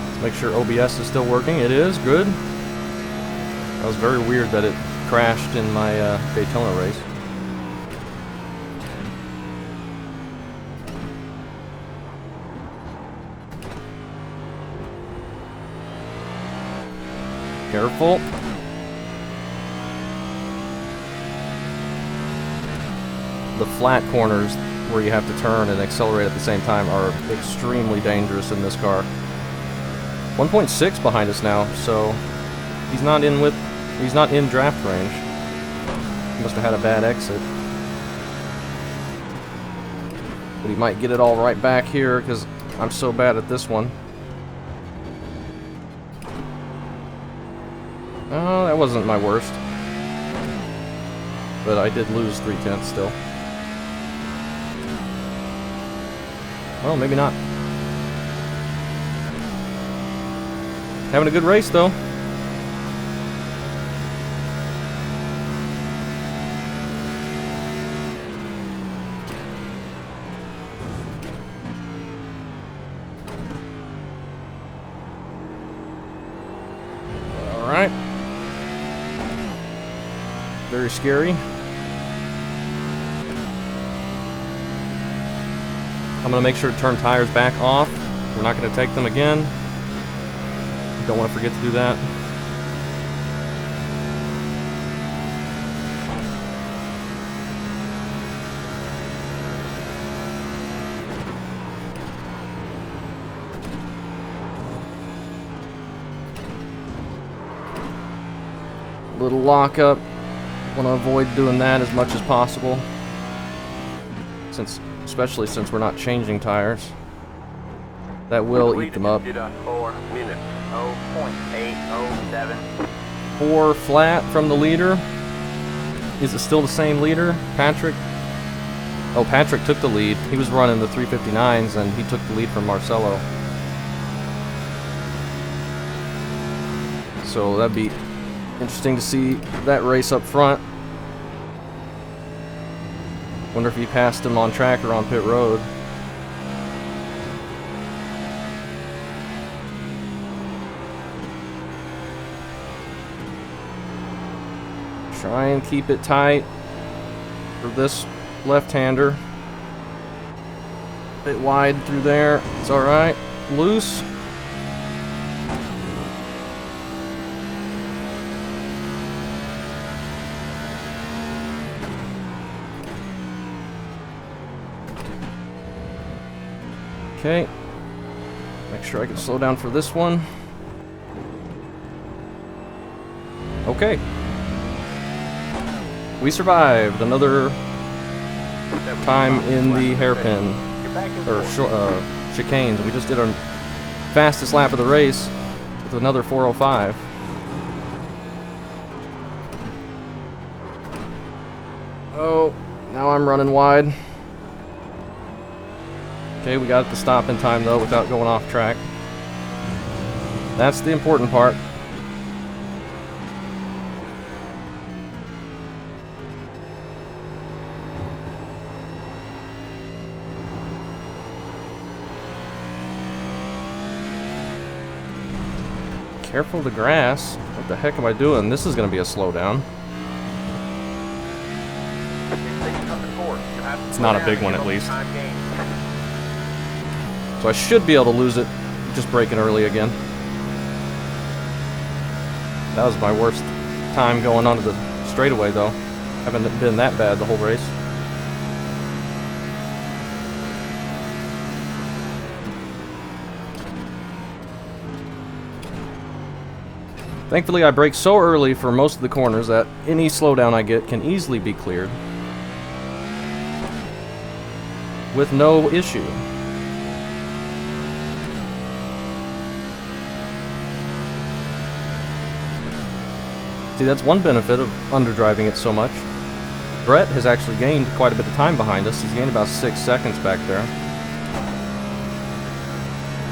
Let's make sure OBS is still working. It is, good. That was very weird that it crashed in my Daytona race. Careful. The flat corners where you have to turn and accelerate at the same time are extremely dangerous in this car. 1.6 behind us now, so he's not in draft range. He must have had a bad exit. But he might get it all right back here because I'm so bad at this one. Oh, that wasn't my worst. But I did lose 3/10 still. Well, maybe not. Having a good race, though. All right. Very scary. I'm going to make sure to turn tires back off. We're not going to take them again. Don't want to forget to do that. Little lockup. Want to avoid doing that as much as possible. Especially since we're not changing tires. That will eat them up. 4 minutes. 0.807. 4 flat from the leader. Is it still the same leader, Patrick? Oh, Patrick took the lead. He was running the 359s and he took the lead from Marcelo. So that'd be interesting to see that race up front. Wonder if he passed him on track or on pit road. Try and keep it tight for this left-hander. Bit wide through there. It's all right. Loose. Okay. Make sure I can slow down for this one. Okay. We survived another time in the hairpin, or chicanes. We just did our fastest lap of the race with another 4:05. Oh, now I'm running wide. Okay, we got it to stop in time though without going off track. That's the important part. Careful of the grass. What the heck am I doing? This is going to be a slowdown. It's not a big one, at least. So I should be able to lose it. Just braking early again. That was my worst time going onto the straightaway, though. Haven't been that bad the whole race. Thankfully, I brake so early for most of the corners that any slowdown I get can easily be cleared with no issue. See, that's one benefit of underdriving it so much. Brett has actually gained quite a bit of time behind us. He's gained about 6 seconds back there.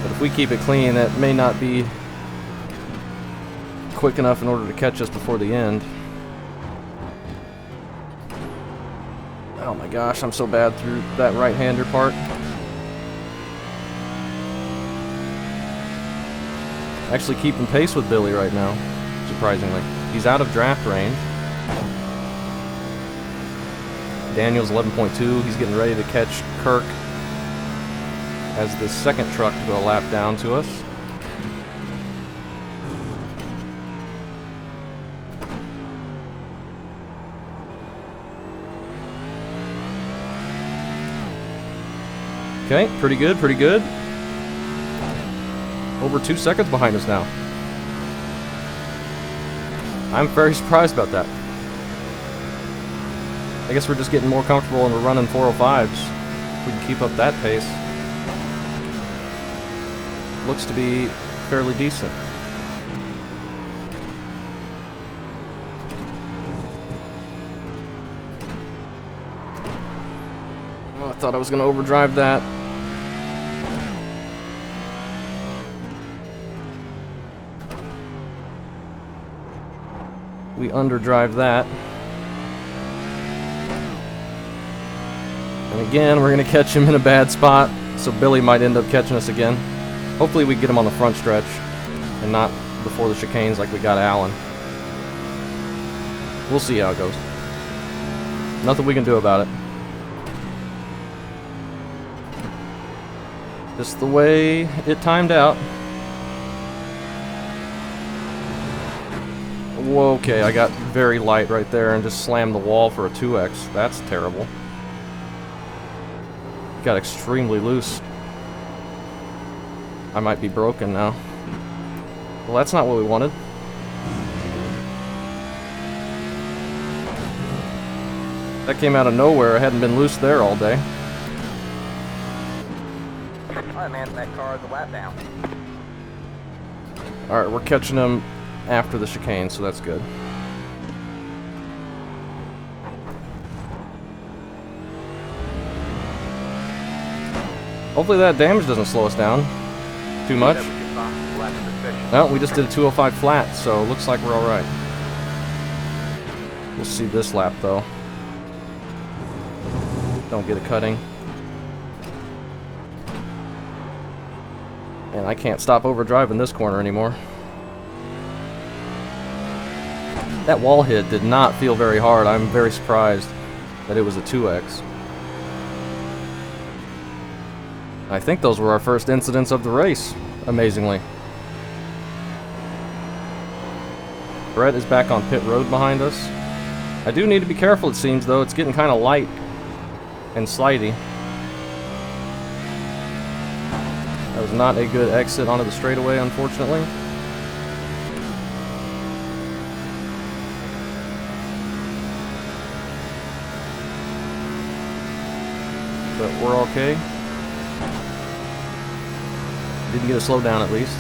But if we keep it clean, that may not be quick enough in order to catch us before the end. Oh my gosh, I'm so bad through that right-hander part. Actually keeping pace with Billy right now, surprisingly. He's out of draft range. Daniel's 11.2. He's getting ready to catch Kirk as the second truck to go a lap down to us. Okay, pretty good, pretty good. Over 2 seconds behind us now. I'm very surprised about that. I guess we're just getting more comfortable and we're running 405s. If we can keep up that pace. Looks to be fairly decent. Oh, I thought I was going to overdrive that. We underdrive that. And again, we're going to catch him in a bad spot, so Billy might end up catching us again. Hopefully we get him on the front stretch and not before the chicanes like we got Allen. We'll see how it goes. Nothing we can do about it. Just the way it timed out. Whoa, okay, I got very light right there and just slammed the wall for a 2X. That's terrible. Got extremely loose. I might be broken now. Well, that's not what we wanted. That came out of nowhere. I hadn't been loose there all day. Alright, man, that car is a lap down. Alright, we're catching him after the chicane, so that's good. Hopefully that damage doesn't slow us down too much. No, we just did a 205 flat, so looks like we're alright. We'll see this lap though. Don't get a cutting. And I can't stop overdriving this corner anymore. That wall hit did not feel very hard. I'm very surprised that it was a 2X. I think those were our first incidents of the race, amazingly. Brett is back on pit road behind us. I do need to be careful, it seems, though. It's getting kind of light and slidey. That was not a good exit onto the straightaway, unfortunately. But we're okay. Didn't get a slowdown at least.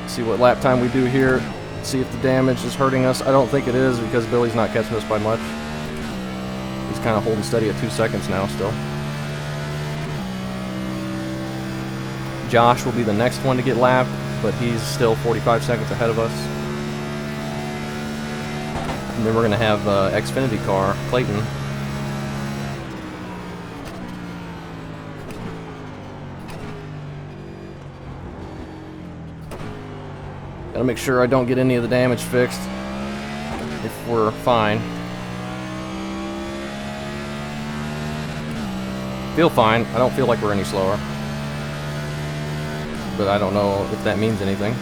See what lap time we do here. See if the damage is hurting us. I don't think it is because Billy's not catching us by much. He's kind of holding steady at 2 seconds now still. Josh will be the next one to get lapped, but he's still 45 seconds ahead of us. And then we're going to have Xfinity car, Clayton. Gotta make sure I don't get any of the damage fixed if we're fine. Feel fine. I don't feel like we're any slower. But I don't know if that means anything.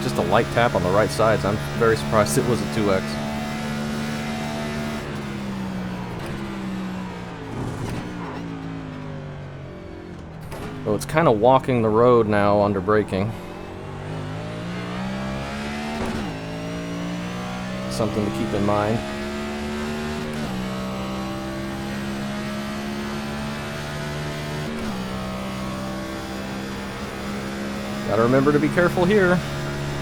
just a light tap on the right sides. I'm very surprised it was a 2X. So it's kind of walking the road now under braking. Something to keep in mind. Gotta remember to be careful here.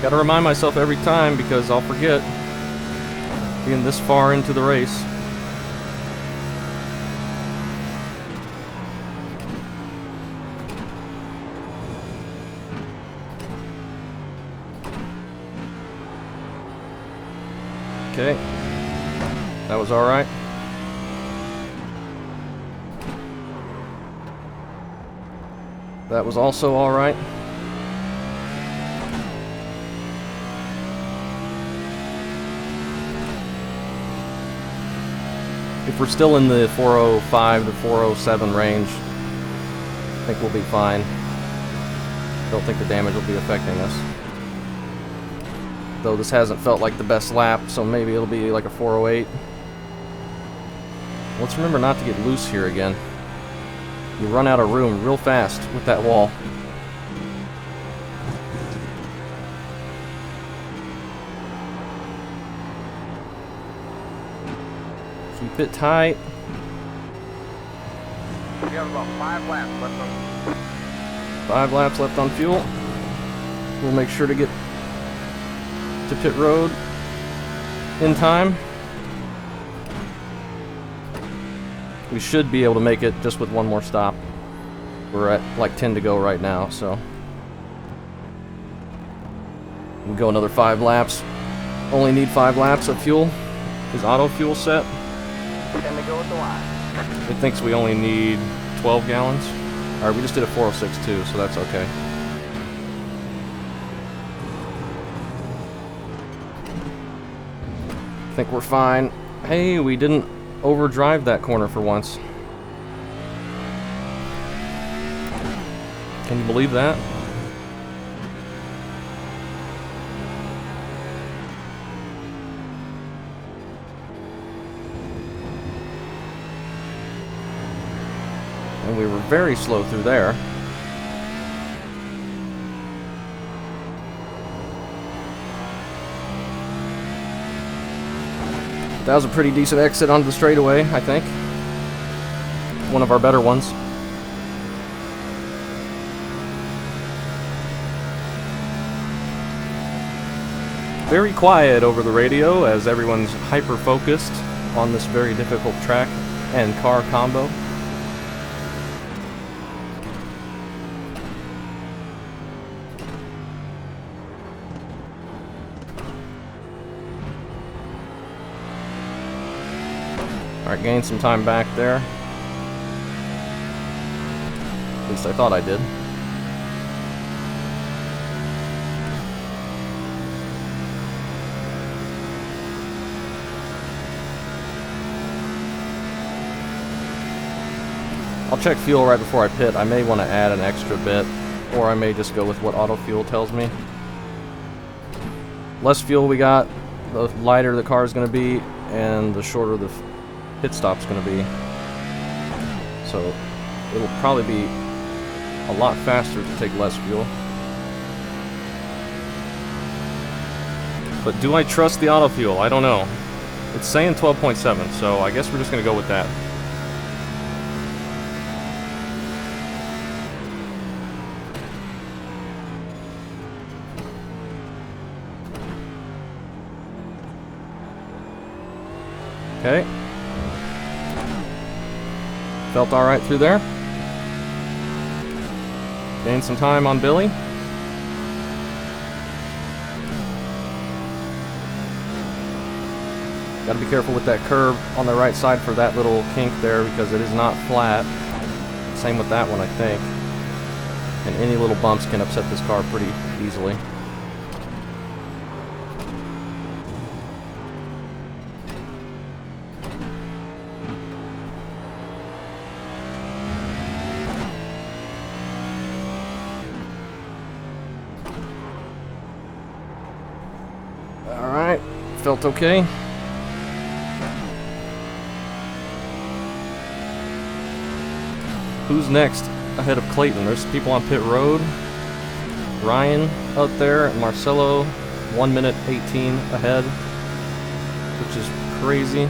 Gotta remind myself every time because I'll forget being this far into the race. Okay, that was alright. That was also alright. If we're still in the 405 to 407 range, I think we'll be fine. Don't think the damage will be affecting us. Though this hasn't felt like the best lap, so maybe it'll be like a 408. Let's remember not to get loose here again. You run out of room real fast with that wall. Keep it tight. We have about 5 laps left on. 5 laps left on fuel. We'll make sure to get to pit road in time. We should be able to make it just with one more stop. We're at like 10 to go right now, so we'll go another 5 laps. Only need 5 laps of fuel. Is auto fuel set? 10 to go with the line. It thinks we only need 12 gallons. Alright, we just did a 406 too, so that's okay. I think we're fine. Hey, we didn't overdrive that corner for once. Can you believe that? And we were very slow through there. That was a pretty decent exit onto the straightaway, I think. One of our better ones. Very quiet over the radio as everyone's hyper-focused on this very difficult track and car combo. Alright, gained some time back there. At least I thought I did. I'll check fuel right before I pit. I may want to add an extra bit, or I may just go with what auto fuel tells me. Less fuel we got, the lighter the car is going to be, and the shorter the pit stop's going to be. So it'll probably be a lot faster to take less fuel. But do I trust the auto fuel? I don't know. It's saying 12.7, so I guess we're just going to go with that. Okay. Felt alright through there. Gained some time on Billy. Gotta be careful with that curb on the right side for that little kink there because it is not flat. Same with that one, I think. And any little bumps can upset this car pretty easily. felt okay. Who's next ahead of Clayton? There's people on pit road. Ryan out there, and Marcelo 1 minute 18 ahead, which is crazy.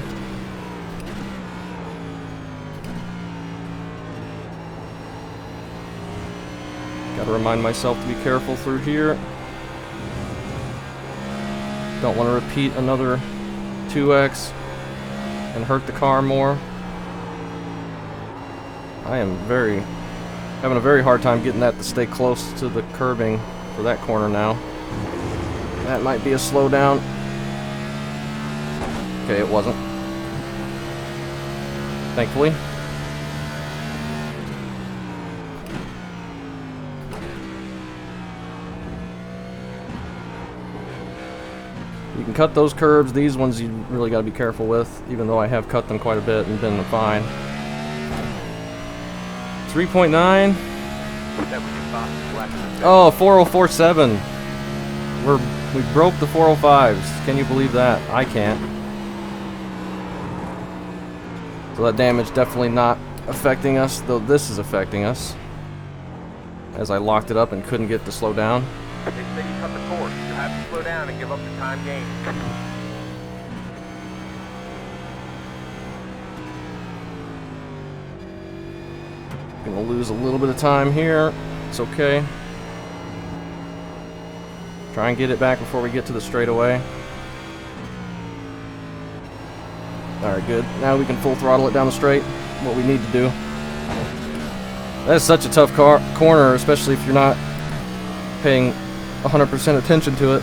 Gotta remind myself to be careful through here. Don't want to repeat another 2X and hurt the car more. I am having a very hard time getting that to stay close to the curbing for that corner now. That might be a slowdown. Okay, it wasn't. Thankfully. You can cut those curbs. These ones you really got to be careful with, even though I have cut them quite a bit and been fine. 3.9. Oh, 4047. We broke the 405s. Can you believe that? I can't. So that damage definitely not affecting us, though this is affecting us. As I locked it up and couldn't get to slow down. They say you cut the course. You have to slow down and give up the time gain. Gonna lose a little bit of time here. It's okay. Try and get it back before we get to the straightaway. Alright, good. Now we can full throttle it down the straight. What we need to do. That is such a tough corner, especially if you're not paying 100% attention to it.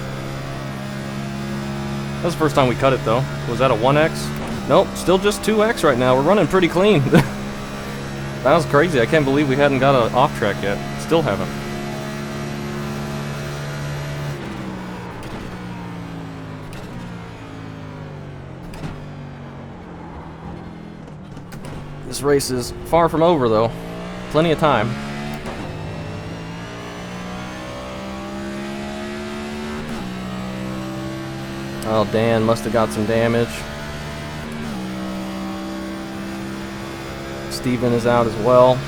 That was the first time we cut it, though. Was that a 1X? Nope, still just 2X right now. We're running pretty clean. That was crazy. I can't believe we hadn't got an off track yet. Still haven't. This race is far from over, though. Plenty of time. Oh, Dan must have got some damage. Steven is out as well.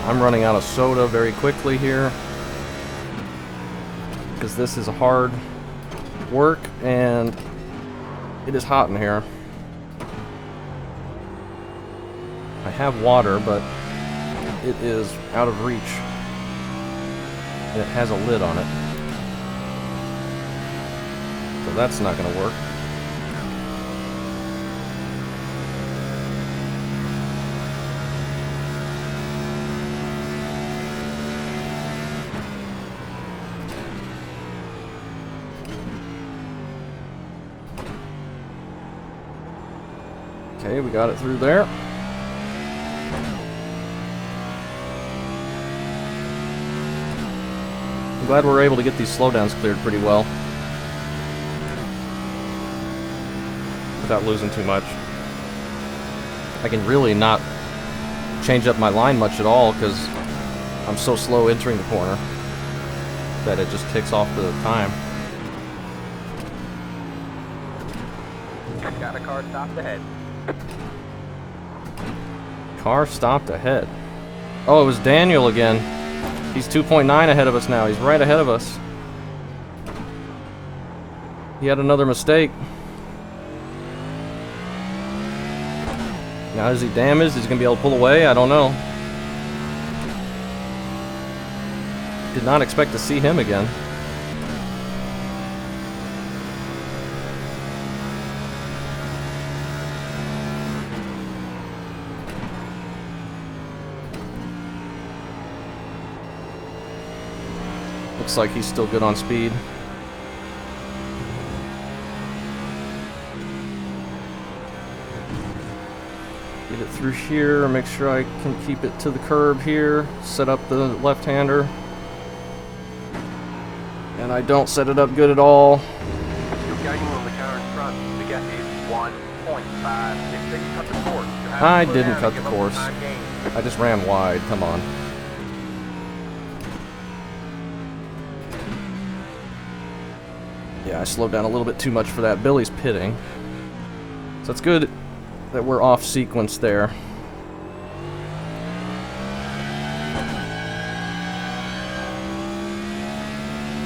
I'm running out of soda very quickly here because this is hard work and it is hot in here. I have water, but it is out of reach. And it has a lid on it. So that's not going to work. Okay, we got it through there. I'm glad we're able to get these slowdowns cleared pretty well without losing too much. I can really not change up my line much at all because I'm so slow entering the corner that it just takes off the time. Got a car stopped ahead. Car stopped ahead. Oh, it was Daniel again. He's 2.9 ahead of us now. He's right ahead of us. He had another mistake. Now is he damaged? Is he going to be able to pull away? I don't know. Did not expect to see him again. Looks like he's still good on speed. Get it through here, make sure I can keep it to the curb here. Set up the left-hander. And I don't set it up good at all. You're gaining on the car in front. The gap is 1.5. They say you cut the course. You have to I slow didn't down cut and the give up course. time gain. I just ran wide, come on. Yeah, I slowed down a little bit too much for that. Billy's pitting. So it's good that we're off sequence there.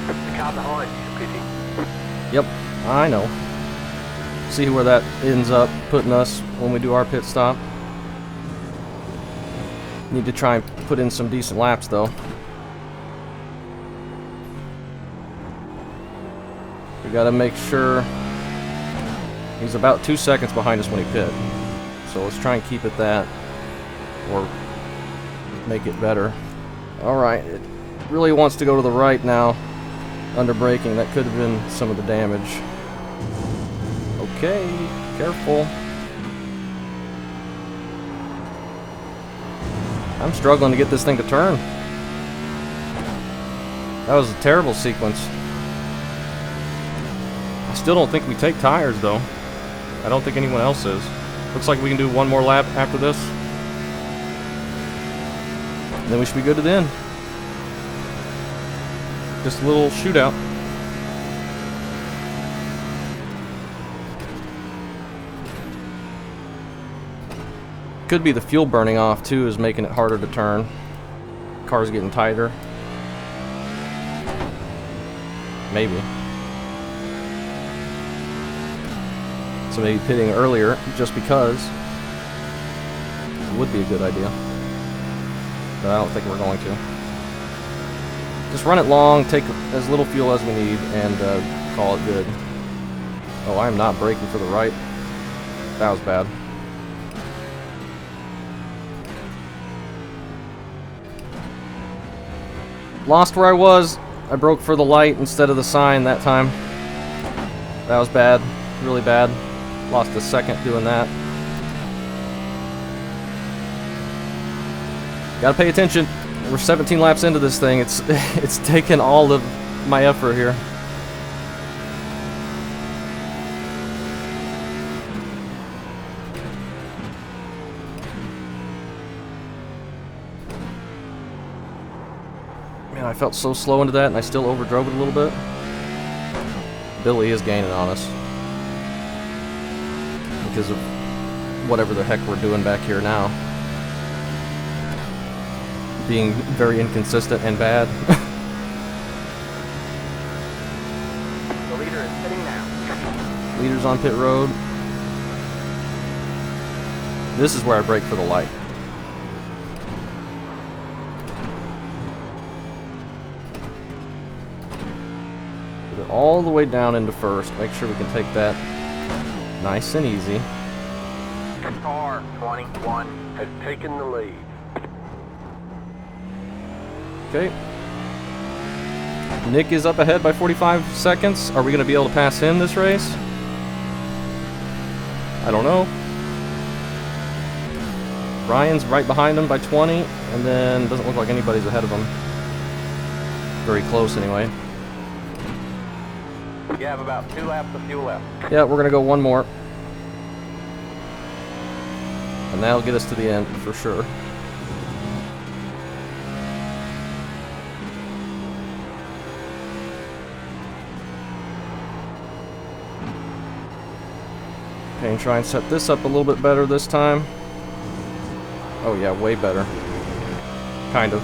The car behind you, pity. Yep, I know. See where that ends up putting us when we do our pit stop. Need to try and put in some decent laps though. We gotta make sure he's about 2 seconds behind us when he pit. So let's try and keep it that, or make it better. Alright, it really wants to go to the right now. Under braking, that could have been some of the damage. Okay, careful. I'm struggling to get this thing to turn. That was a terrible sequence. I still don't think we take tires though. I don't think anyone else is. Looks like we can do one more lap after this. And then we should be good to the end. Just a little shootout. Could be the fuel burning off too, is making it harder to turn. Car's getting tighter. Maybe. So maybe pitting earlier just because would be a good idea. But I don't think we're going to. Just run it long, take as little fuel as we need, and call it good. Oh, I'm not braking for the right. That was bad. Lost where I was. I broke for the light instead of the sign that time. That was bad. Really bad. Lost a second doing that. Gotta pay attention. We're 17 laps into this thing. It's taken all of my effort here. Man, I felt so slow into that, and I still overdrove it a little bit. Billy is gaining on us because of whatever the heck we're doing back here now. Being very inconsistent and bad. The leader is heading now. Leader's on pit road. This is where I brake for the light. Put it all the way down into first. Make sure we can take that nice and easy. Car 21 has taken the lead. Okay. Nick is up ahead by 45 seconds. Are we going to be able to pass him this race? I don't know. Ryan's right behind him by 20, and then doesn't look like anybody's ahead of him. Very close anyway. You have about 2 laps of fuel left. Yeah, we're going to go one more. And that'll get us to the end for sure. Okay, and try and set this up a little bit better this time. Oh yeah, way better. Kind of.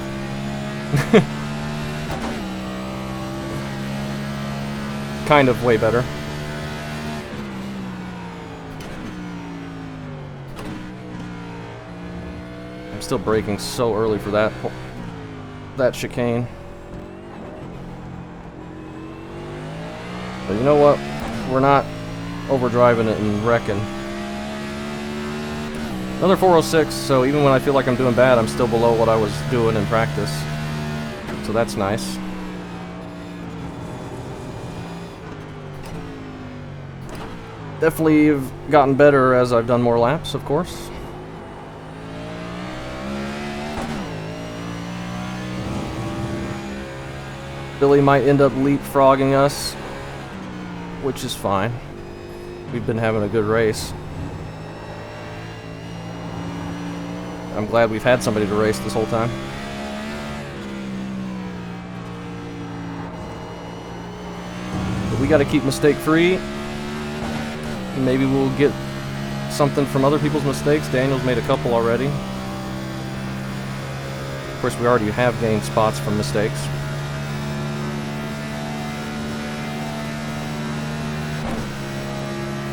Kind of way better. I'm still braking so early for that chicane. But you know what? We're not overdriving it and wrecking. Another 406, so even when I feel like I'm doing bad, I'm still below what I was doing in practice. So that's nice. Definitely have gotten better as I've done more laps, of course. Billy might end up leapfrogging us, which is fine. We've been having a good race. I'm glad we've had somebody to race this whole time. But We got to keep mistake free. Maybe we'll get something from other people's mistakes. Daniel's made a couple already. Of course, we already have gained spots from mistakes.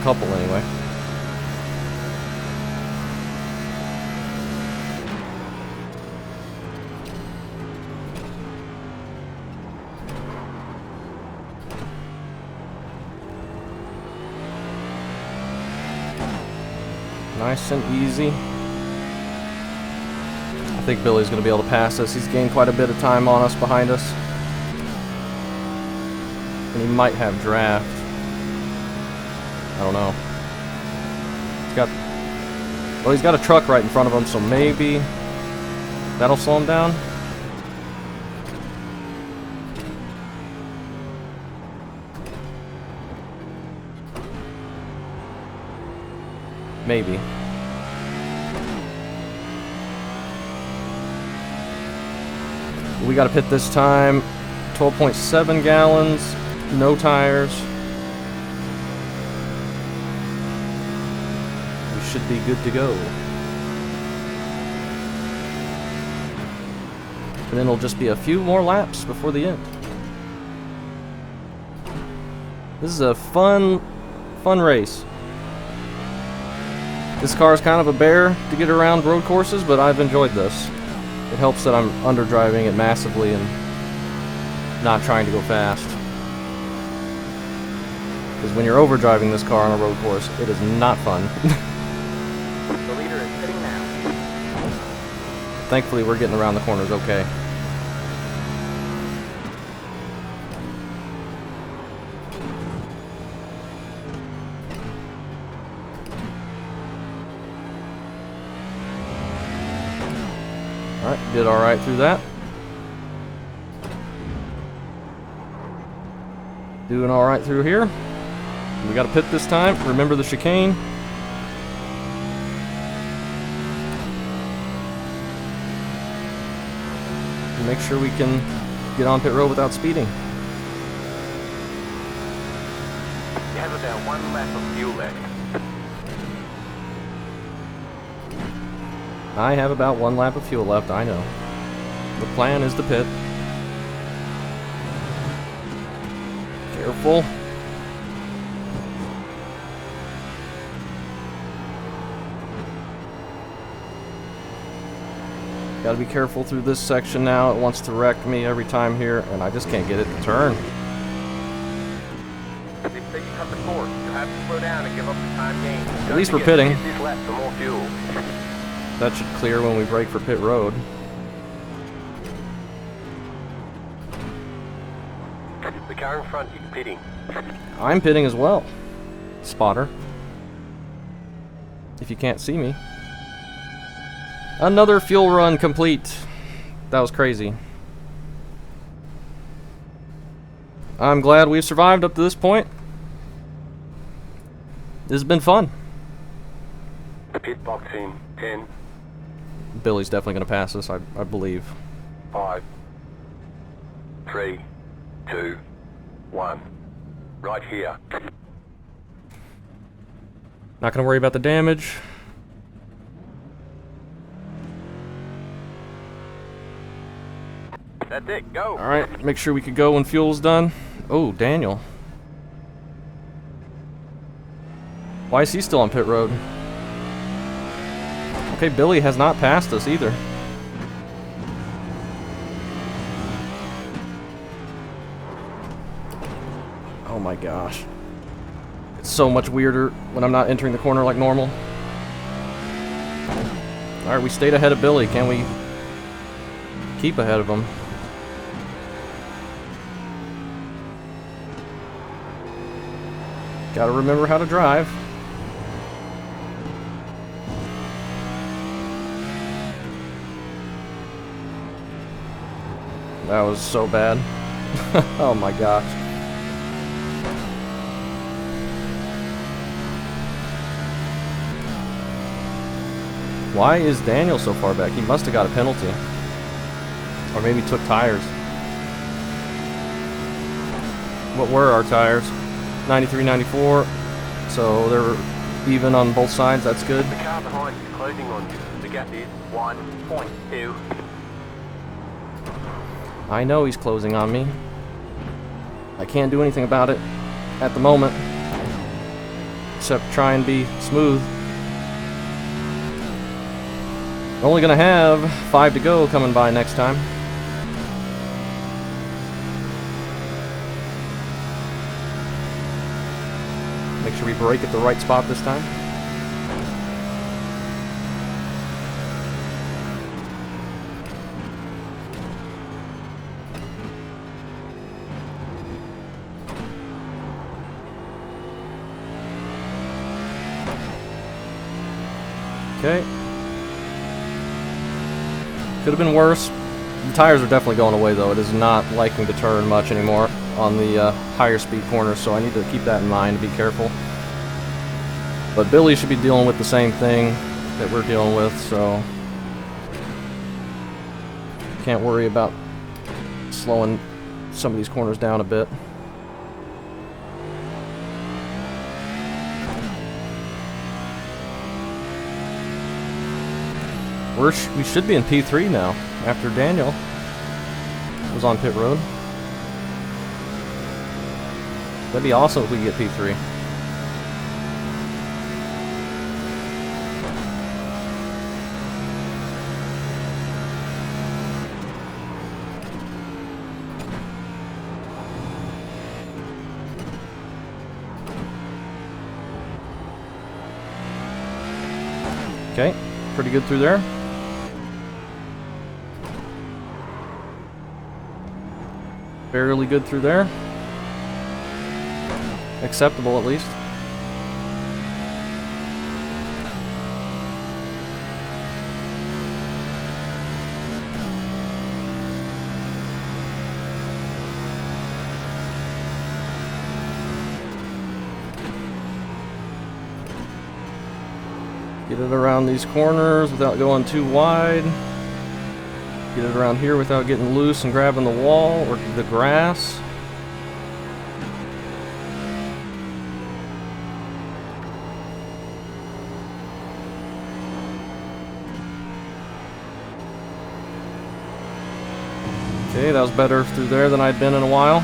Couple anyway. Nice and easy. I think Billy's going to be able to pass us. He's gained quite a bit of time on us behind us. And he might have draft. I don't know. He's got a truck right in front of him, so maybe that'll slow him down. Maybe. We got to pit this time. 12.7 gallons, no tires. We should be good to go. And then it'll just be a few more laps before the end. This is a fun race. This car is kind of a bear to get around road courses, but I've enjoyed this. It helps that I'm underdriving it massively and not trying to go fast. Because when you're overdriving this car on a road course, it is not fun. The leader is pitting now. Thankfully, we're getting around the corners okay. Alright, did alright through that. Doing alright through here. We got to pit this time. Remember the chicane. And make sure we can get on pit road without speeding. You have about 1 lap of fuel left. I have about 1 lap of fuel left, I know. The plan is to pit. Careful. Gotta be careful through this section now. It wants to wreck me every time here, and I just can't get it to turn. If you cut the course, you'll have to slow down and give up the time gain. At least we're pitting. These laps for more fuel. That should clear when we break for pit road. The car in front is pitting. I'm pitting as well. Spotter. If you can't see me. Another fuel run complete. That was crazy. I'm glad we've survived up to this point. This has been fun. Pit box in 10, Billy's definitely going to pass us, I believe. 5, 3, 2, 1. Right here. Not going to worry about the damage. That's it, go! Alright, make sure we could go when fuel's done. Oh, Daniel. Why is he still on pit road? Okay, Billy has not passed us either. Oh my gosh. It's so much weirder when I'm not entering the corner like normal. Alright, we stayed ahead of Billy. Can we keep ahead of him? Gotta remember how to drive. That was so bad. Oh my gosh. Why is Daniel so far back? He must have got a penalty. Or maybe took tires. What were our tires? 93, 94. So they're even on both sides. That's good. The car behind is closing on you. The gap is 1.2. I know he's closing on me. I can't do anything about it at the moment, except try and be smooth. Only gonna have 5 to go coming by next time. Make sure we brake at the right spot this time. Okay. Could have been worse. The tires are definitely going away though. It is not liking to turn much anymore on the higher speed corners, so I need to keep that in mind to be careful. But Billy should be dealing with the same thing that we're dealing with, so can't worry about slowing some of these corners down a bit. We should be in P3 now, after Daniel was on pit road. That'd be awesome if we could get P3. Okay, pretty good through there. Fairly good through there. Acceptable at least. Get it around these corners without going too wide. Get it around here without getting loose and grabbing the wall or the grass. Okay, that was better through there than I'd been in a while.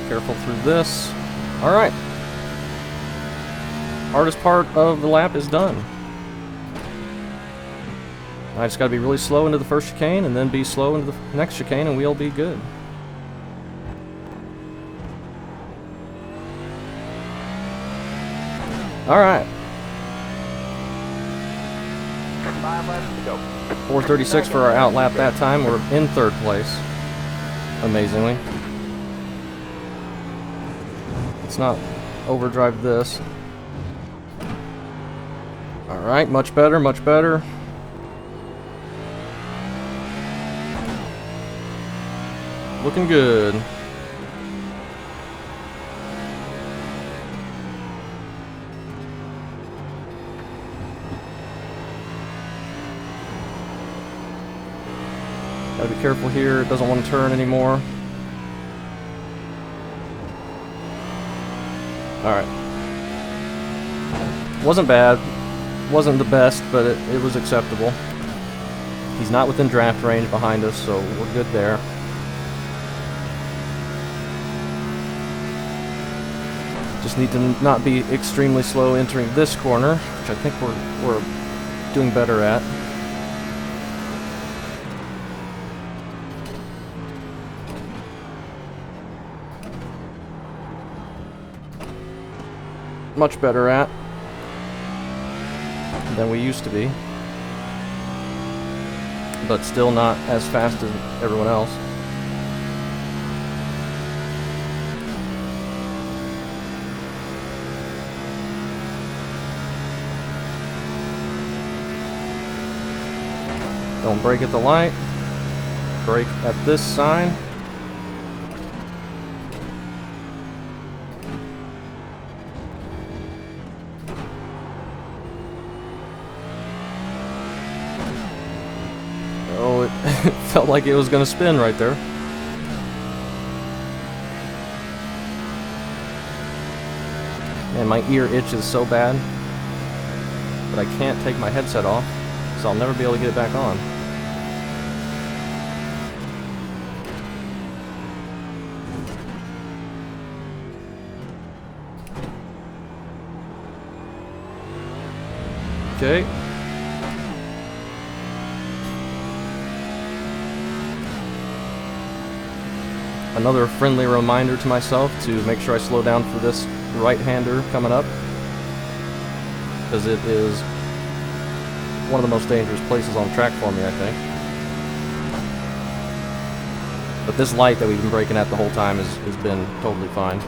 Careful through this. All right. Hardest part of the lap is done. I just got to be really slow into the first chicane and then be slow into the next chicane and we'll be good. Alright. 5 laps to go. 4:36 for our out lap that time. We're in third place. Amazingly. Let's not overdrive this. Alright, much better, much better. Looking good. Gotta be careful here. It doesn't want to turn anymore. Alright. Wasn't bad. Wasn't the best, but it was acceptable. He's not within draft range behind us, so we're good there. Just need to not be extremely slow entering this corner, which I think we're doing better at. Much better at than we used to be, but still not as fast as everyone else. Don't brake at the light. Brake at this sign. Oh, it felt like it was going to spin right there. my ear itches so bad. But I can't take my headset off, so I'll never be able to get it back on. Okay. Another friendly reminder to myself to make sure I slow down for this right-hander coming up, because it is one of the most dangerous places on the track for me, I think. But this light that we've been braking at the whole time has been totally fine.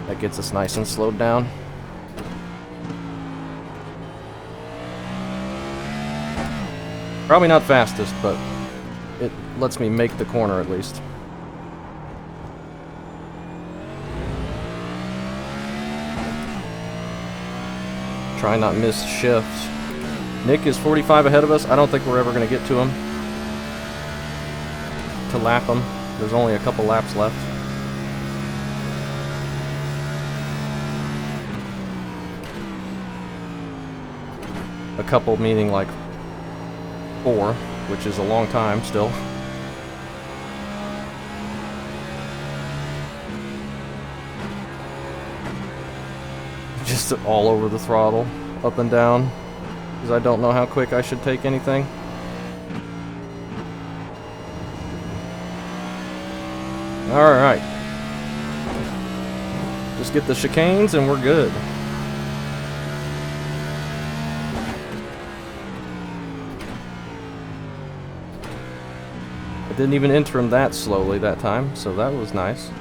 That gets us nice and slowed down. Probably not fastest, but it lets me make the corner at least. Try not miss shifts. Nick is 45 ahead of us. I don't think we're ever going to get to him. To lap him. There's only a couple laps left. A couple meaning like 4, which is a long time still. Just all over the throttle, up and down, because I don't know how quick I should take anything. Alright. Just get the chicanes and we're good. I didn't even enter him that slowly that time, so that was nice.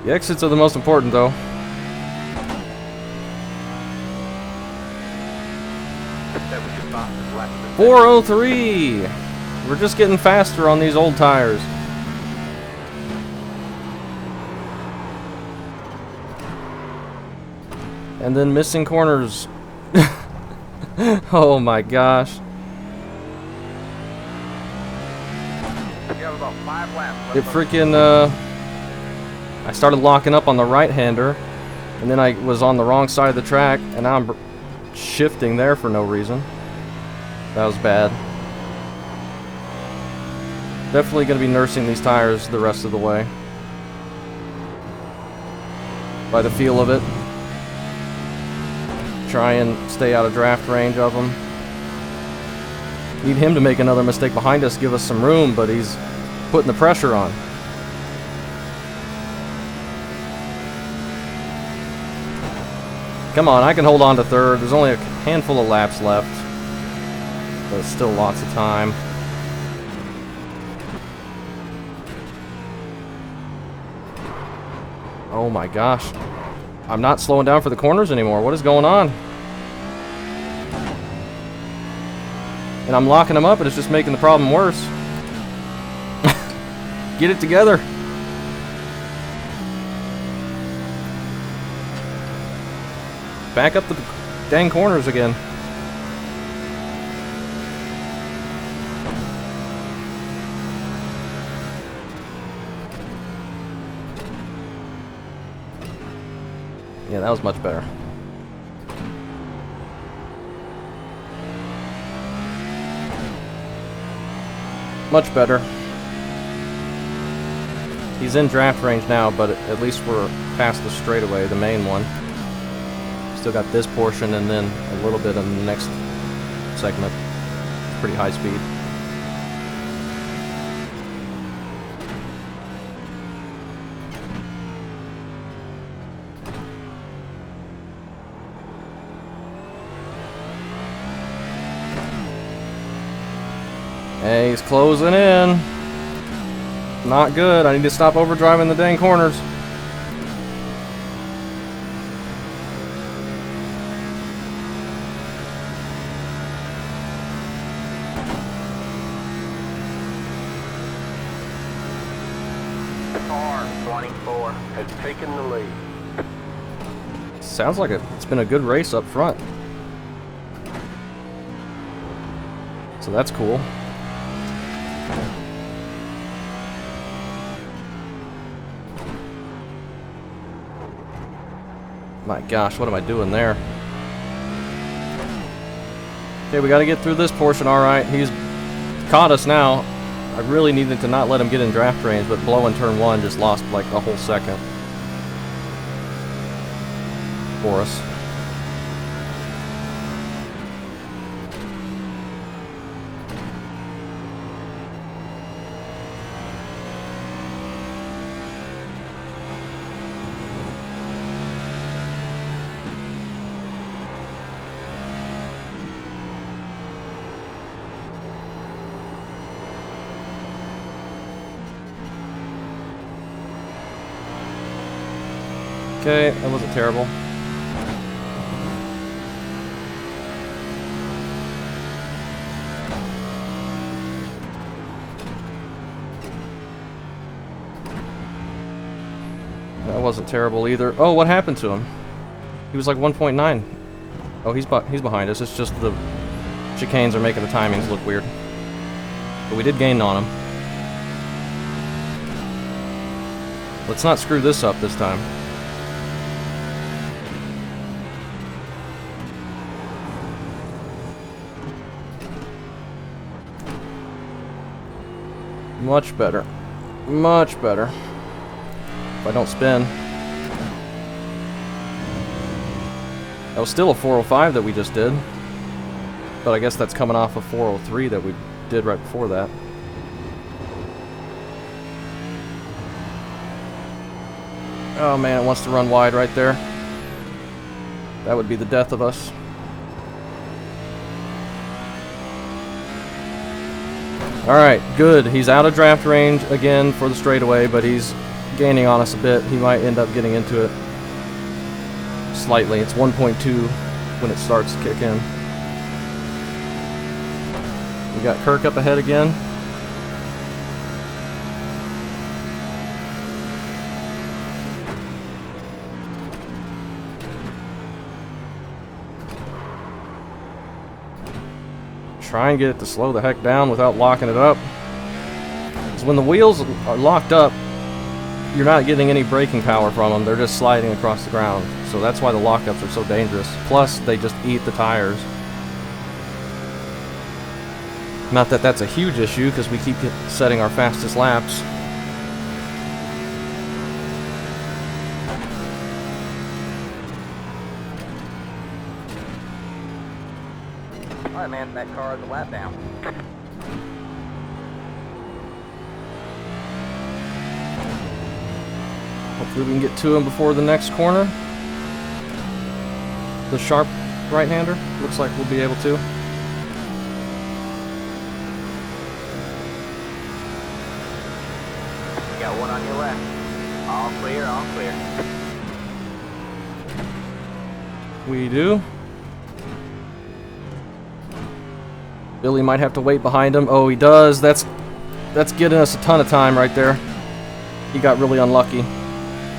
The exits are the most important, though. That was your fastest lap of the 403! We're just getting faster on these old tires. And then missing corners. Oh my gosh. You have about 5 laps left. It freaking, I started locking up on the right-hander, and then I was on the wrong side of the track, and now I'm shifting there for no reason. That was bad. Definitely going to be nursing these tires the rest of the way. By the feel of it. Try and stay out of draft range of them. Need him to make another mistake behind us, give us some room, but he's putting the pressure on. Come on, I can hold on to third. There's only a handful of laps left. But it's still lots of time. Oh my gosh. I'm not slowing down for the corners anymore. What is going on? And I'm locking them up and it's just making the problem worse. Get it together. Back up the dang corners again. Yeah, that was much better. Much better. He's in draft range now, but at least we're past the straightaway, the main one. Still got this portion and then a little bit in the next segment. It's pretty high speed. Hey, he's closing in. Not good. I need to stop overdriving the dang corners. Car 24 has taken the lead. Sounds like it's been a good race up front. So that's cool. My gosh, what am I doing there? Okay, we got to get through this portion. All right, he's caught us now. I really needed to not let him get in draft range, but blowing turn 1 just lost like a whole second for us. Okay, that wasn't terrible. That wasn't terrible either. Oh, what happened to him? He was like 1.9. Oh, he's behind us. It's just the chicanes are making the timings look weird. But we did gain on him. Let's not screw this up this time. Much better. Much better. If I don't spin. That was still a 405 that we just did. But I guess that's coming off a 403 that we did right before that. Oh man, it wants to run wide right there. That would be the death of us. Alright, good. He's out of draft range again for the straightaway, but he's gaining on us a bit. He might end up getting into it slightly. It's 1.2 when it starts to kick in. We got Kirk up ahead again. Try and get it to slow the heck down without locking it up. Because when the wheels are locked up, you're not getting any braking power from them. They're just sliding across the ground. So that's why the lockups are so dangerous. Plus, they just eat the tires. Not that that's a huge issue, because we keep setting our fastest laps. Alright, man, that car is a lap down. Hopefully we can get to him before the next corner. The sharp right-hander. Looks like we'll be able to. You got one on your left. All clear, all clear. We do. Billy might have to wait behind him. Oh, he does. That's getting us a ton of time right there. He got really unlucky.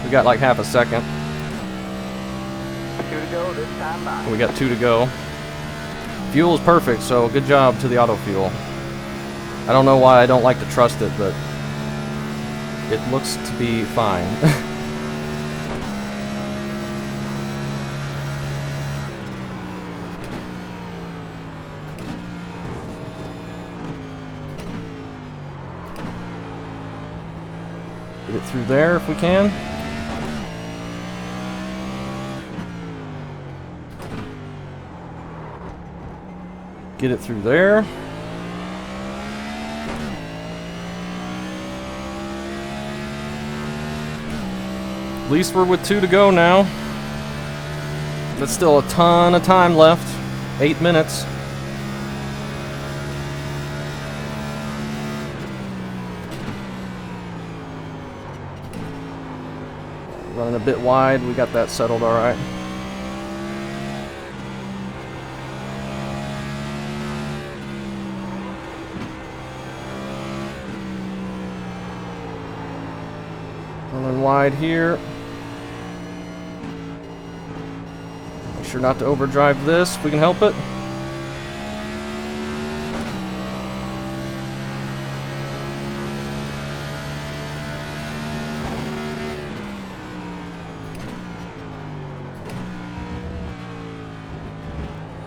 We got like half a second. 2 to go this time by. We got 2 to go. Fuel is perfect, so good job to the auto fuel. I don't know why I don't like to trust it, but it looks to be fine. Get it through there if we can. Get it through there. At least we're with 2 to go now. That's still a ton of time left. 8 minutes. Running a bit wide. We got that settled all right. Running wide here. Make sure not to overdrive this if we can help it.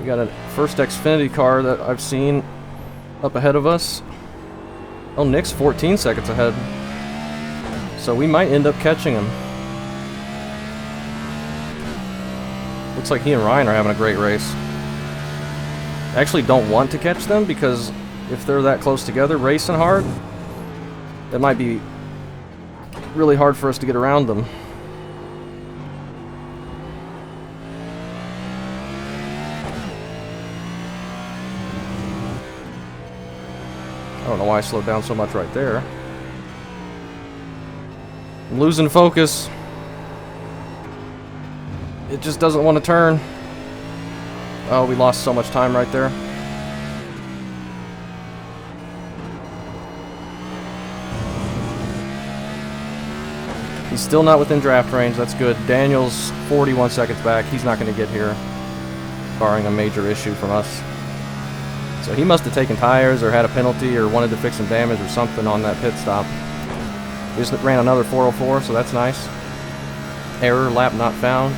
We got a first Xfinity car that I've seen up ahead of us. Oh, Nick's 14 seconds ahead. So we might end up catching him. Looks like he and Ryan are having a great race. I actually don't want to catch them because if they're that close together racing hard, it might be really hard for us to get around them. I don't know why I slowed down so much right there. I'm losing focus. It just doesn't want to turn. Oh, we lost so much time right there. He's still not within draft range. That's good. Daniel's 41 seconds back. He's not going to get here, barring a major issue from us. So he must have taken tires or had a penalty or wanted to fix some damage or something on that pit stop. We just ran another 404, so that's nice. Error, lap not found.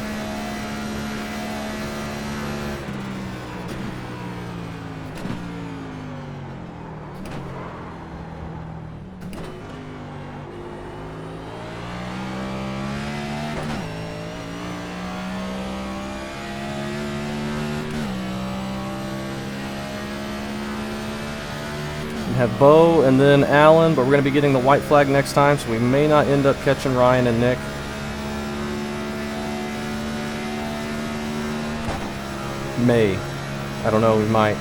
Have Bo and then Alan, but we're going to be getting the white flag next time, so we may not end up catching Ryan and Nick. May. I don't know, we might.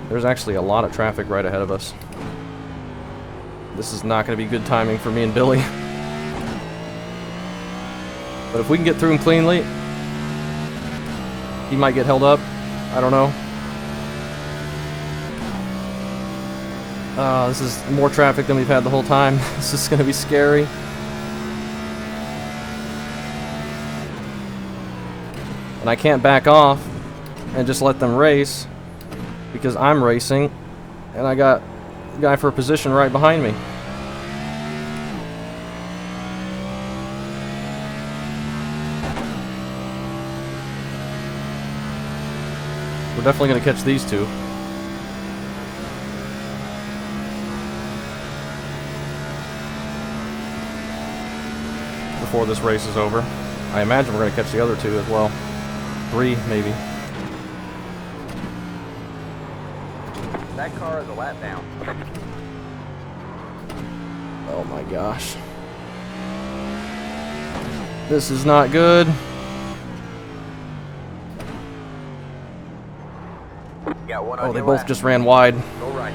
There's actually a lot of traffic right ahead of us. This is not going to be good timing for me and Billy. But if we can get through him cleanly, he might get held up. I don't know. This is more traffic than we've had the whole time. This is going to be scary. And I can't back off and just let them race because I'm racing and I got a guy for a position right behind me. We're definitely going to catch these two. Before this race is over. I imagine we're going to catch the other two as well. 3, maybe. That car is a lap down. Oh my gosh. This is not good. Got one Oh, on they your both left. just ran wide. Go right.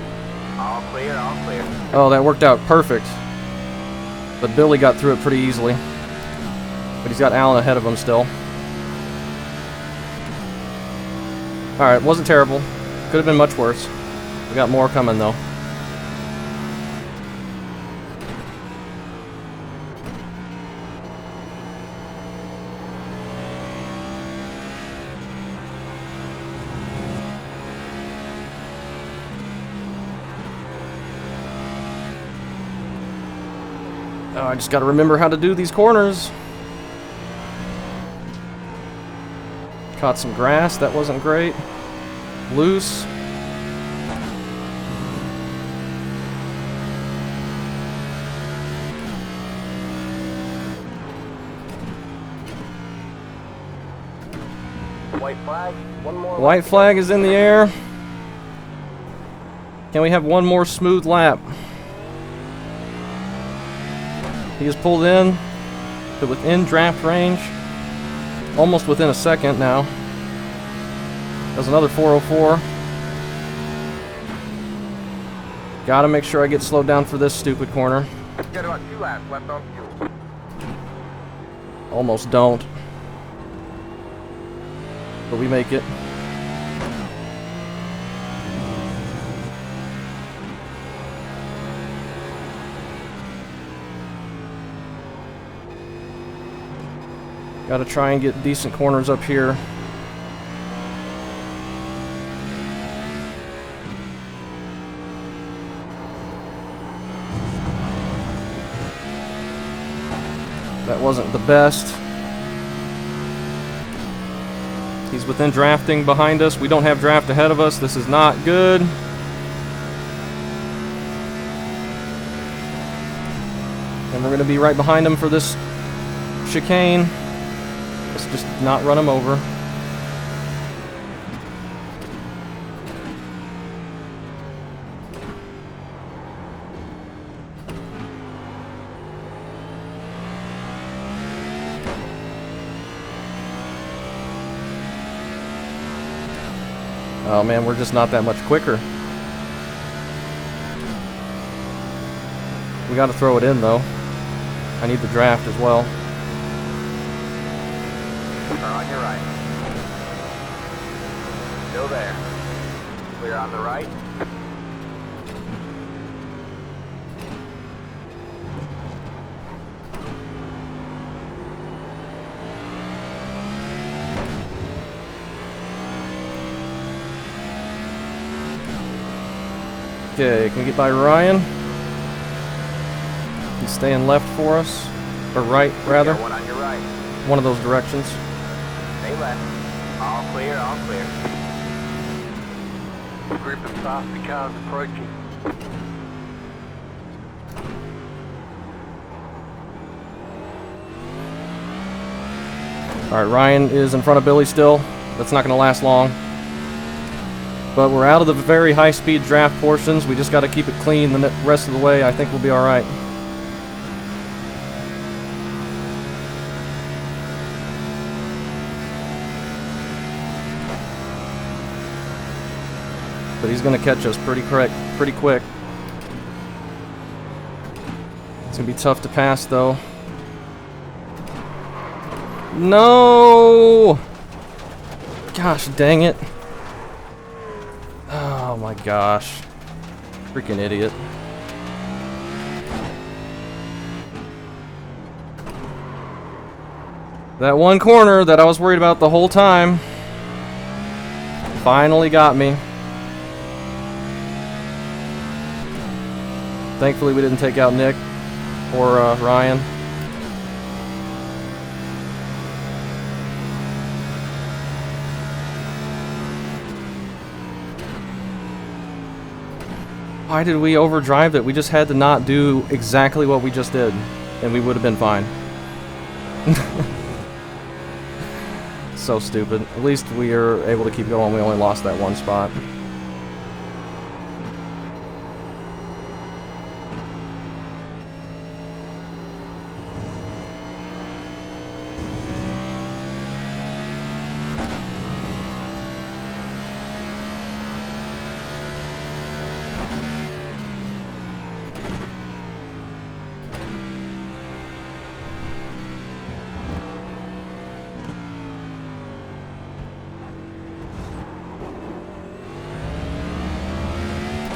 All clear, all clear. Oh, that worked out perfect. But Billy got through it pretty easily. But he's got Alan ahead of him still. Alright, wasn't terrible. Could have been much worse. We got more coming though. Oh, I just gotta remember how to do these corners. Caught some grass, that wasn't great. Loose. White flag. One more. White flag is in the air. Can we have one more smooth lap? He is pulled in to within draft range. Almost within a second now. There's another 404. Gotta make sure I get slowed down for this stupid corner. Got about 2 laps left on fuel. Almost don't. But we make it. Gotta try and get decent corners up here. That wasn't the best. He's within drafting behind us. We don't have draft ahead of us. This is not good. And we're going to be right behind him for this chicane. Let's just not run him over. Oh man, we're just not that much quicker. We got to throw it in though. I need the draft as well. We're on your right. Still there. Clear on the right. Okay, can we get by Ryan? He's staying left for us. Or right, rather. Got one on your right. One of those directions. Stay left. All clear, all clear. Group of fast cars approaching. Alright, Ryan is in front of Billy still. That's not going to last long. But we're out of the very high-speed draft portions. We just got to keep it clean the rest of the way. I think we'll be alright. But he's going to catch us pretty quick. It's going to be tough to pass, though. No! Gosh, dang it. Oh my gosh. Freaking idiot. That one corner that I was worried about the whole time finally got me. Thankfully we didn't take out Nick or Ryan. Why did we overdrive it? We just had to not do exactly what we just did, and we would have been fine. So stupid. At least we are able to keep going. We only lost that one spot.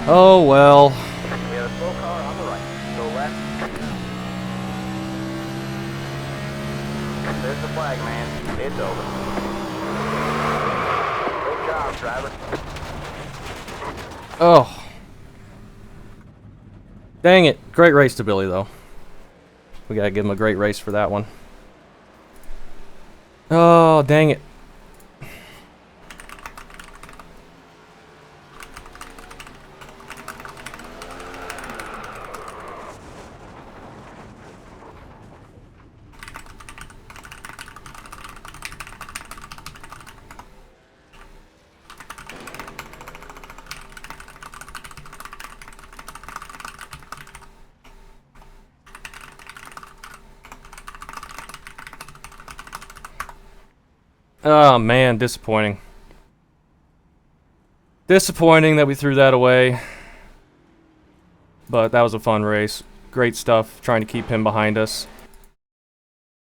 Oh well. We have a slow car on the right. Go left. There's the flag, man. It's over. Good job, driver. Oh. Dang it. Great race to Billy, though. We gotta give him a great race for that one. Oh, dang it. Oh man, disappointing. Disappointing that we threw that away. But that was a fun race. Great stuff, trying to keep him behind us.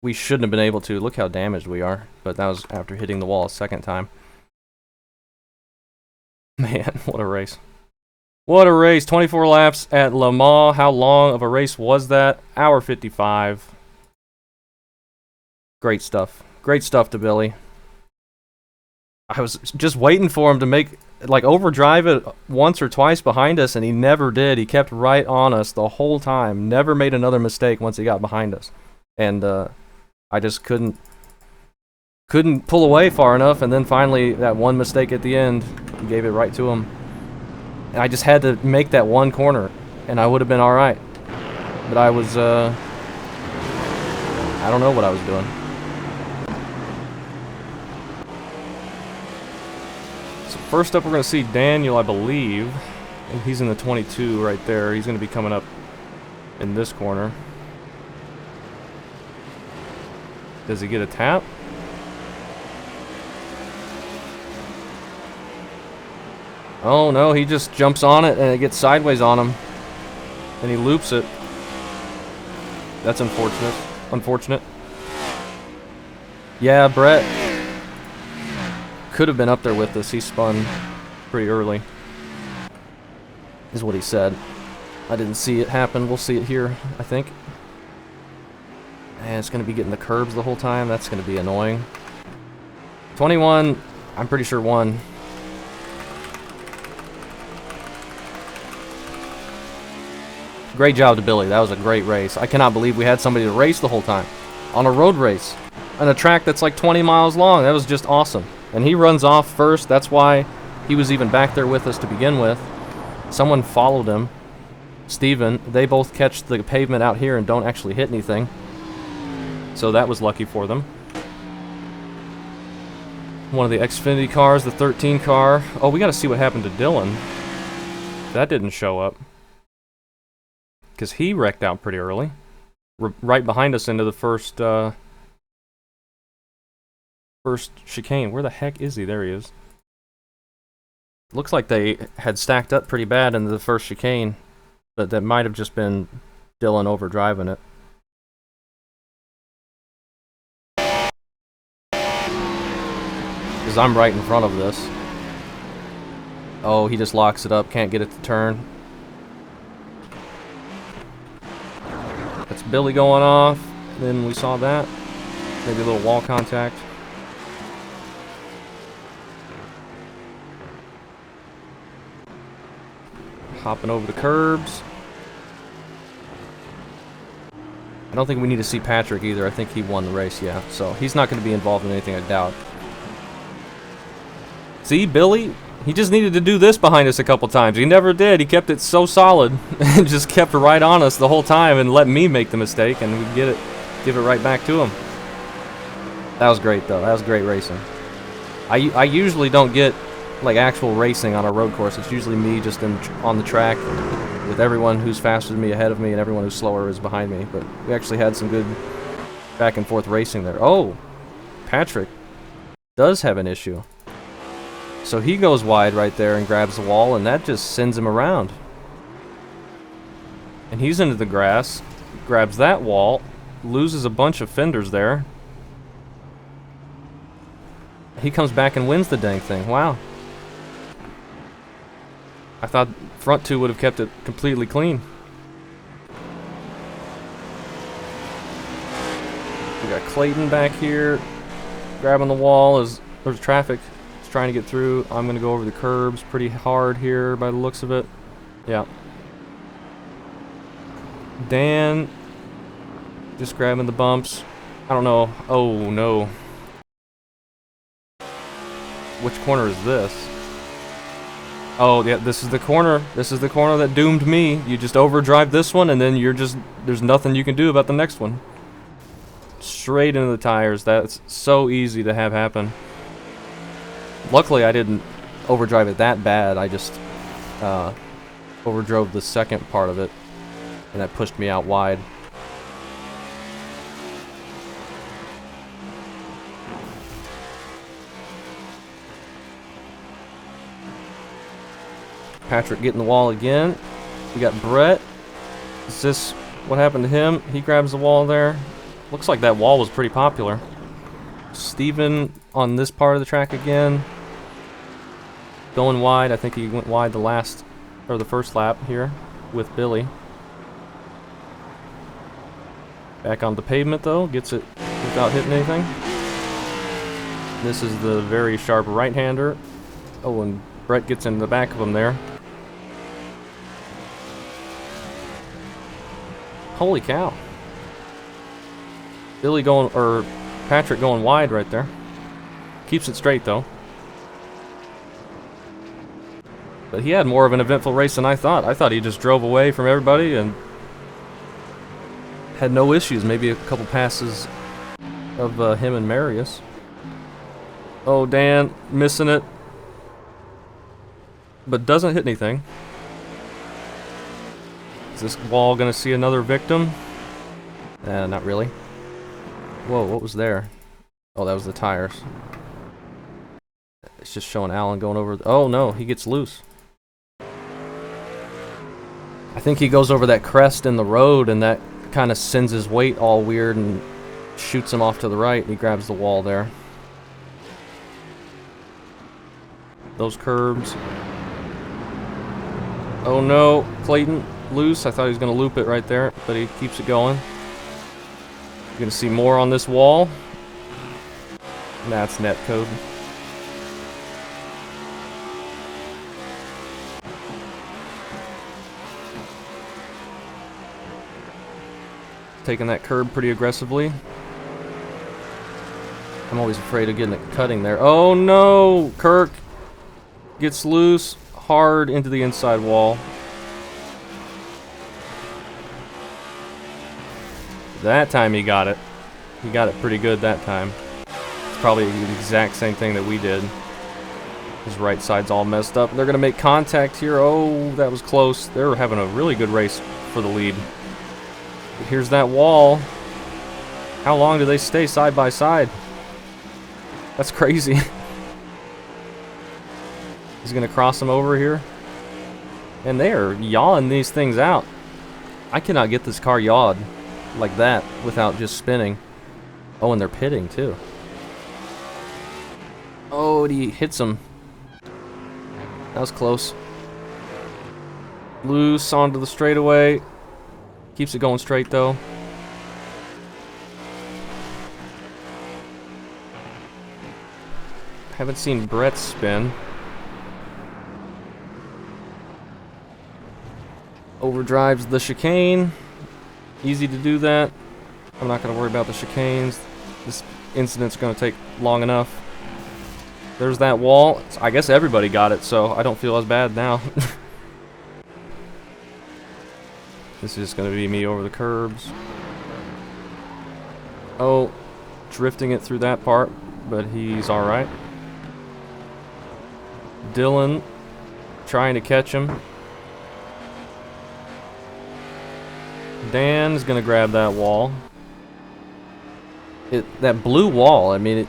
We shouldn't have been able to. Look how damaged we are. But that was after hitting the wall a second time. Man, what a race. What a race. 24 laps at Le Mans. How long of a race was that? Hour 55. Great stuff. Great stuff to Billy. I was just waiting for him to overdrive it once or twice behind us, and he never did. He kept right on us the whole time. Never made another mistake once he got behind us. And I just couldn't couldn't pull away far enough, and then finally that one mistake at the end gave it right to him. And I just had to make that one corner, and I would have been all right. But I was, I don't know what I was doing. So first up, we're going to see Daniel, I believe. And he's in the 22 right there. He's going to be coming up in this corner. Does he get a tap? Oh no, he just jumps on it and it gets sideways on him. And he loops it. That's unfortunate. Unfortunate. Yeah, Brett could have been up there with us. He spun pretty early, is what he said. I didn't see it happen. We'll see it here, I think. And it's going to be getting the curbs the whole time. That's going to be annoying. 21, I'm pretty sure won. Great job to Billy. That was a great race. I cannot believe we had somebody to race the whole time. On a road race. On a track that's like 20 miles long. That was just awesome. And he runs off first. That's why he was even back there with us to begin with. Someone followed him. Steven. They both catch the pavement out here and don't actually hit anything. So that was lucky for them. One of the Xfinity cars, the 13 car. Oh, we got to see what happened to Dylan. That didn't show up. Because he wrecked out pretty early. Right behind us into the first chicane. Where the heck is he? There he is. Looks like they had stacked up pretty bad into the first chicane. But that might have just been Dylan overdriving it. Because I'm right in front of this. Oh, he just locks it up. Can't get it to turn. That's Billy going off. Then we saw that. Maybe a little wall contact. Hopping over the curbs. I don't think we need to see Patrick either. I think he won the race, yeah. So he's not going to be involved in anything, I doubt. See, Billy? He just needed to do this behind us a couple times. He never did. He kept it so solid and just kept right on us the whole time and let me make the mistake, and we give it right back to him. That was great, though. That was great racing. I usually don't get like actual racing on a road course. It's usually me just on the track with everyone who's faster than me ahead of me and everyone who's slower is behind me. But we actually had some good back and forth racing there. Oh, Patrick does have an issue. So he goes wide right there and grabs the wall, and that just sends him around. And he's into the grass, grabs that wall, loses a bunch of fenders there. He comes back and wins the dang thing. Wow. I thought front two would have kept it completely clean. We got Clayton back here, grabbing the wall as there's traffic. Trying to get through. I'm going to go over the curbs pretty hard here by the looks of it. Yeah. Dan just grabbing the bumps. I don't know. Oh no. Which corner is this? Oh yeah, this is the corner. This is the corner that doomed me. You just overdrive this one and then there's nothing you can do about the next one. Straight into the tires. That's so easy to have happen. Luckily, I didn't overdrive it that bad. I just overdrove the second part of it, and that pushed me out wide. Patrick getting the wall again. We got Brett. Is this what happened to him? He grabs the wall there. Looks like that wall was pretty popular. Steven on this part of the track again. Going wide. I think he went wide the first lap here with Billy. Back on the pavement though, gets it without hitting anything. This is the very sharp right-hander. Oh, and Brett gets in the back of him there. Holy cow. Patrick going wide right there. Keeps it straight, though. But he had more of an eventful race than I thought. I thought he just drove away from everybody and had no issues. Maybe a couple passes of him and Marius. Oh, Dan, missing it. But doesn't hit anything. Is this wall gonna see another victim? Not really. Whoa, what was there? Oh, that was the tires. It's just showing Alan going over. Oh no, he gets loose. I think he goes over that crest in the road, and that kind of sends his weight all weird and shoots him off to the right. And he grabs the wall there. Those curbs. Oh no, Clayton loose. I thought he was going to loop it right there, but he keeps it going. You're going to see more on this wall. That's net code. Taking that curb pretty aggressively. I'm always afraid of getting it cutting there. Oh no! Kirk gets loose hard into the inside wall. That time he got it. He got it pretty good that time. It's probably the exact same thing that we did. His right side's all messed up. They're going to make contact here. Oh, that was close. They're having a really good race for the lead. But here's that wall. How long do they stay side by side? That's crazy. He's going to cross them over here. And they are yawing these things out. I cannot get this car yawed like that without just spinning. Oh, and they're pitting too. Oh, and he hits him. That was close. Loose onto the straightaway. Keeps it going straight though. Haven't seen Brett spin. Overdrives the chicane. Easy to do that. I'm not going to worry about the chicanes. This incident's going to take long enough. There's that wall. I guess everybody got it, so I don't feel as bad now. This is going to be me over the curbs. Oh, drifting it through that part, but he's alright. Dylan trying to catch him. Dan's gonna grab that wall. That blue wall, I mean,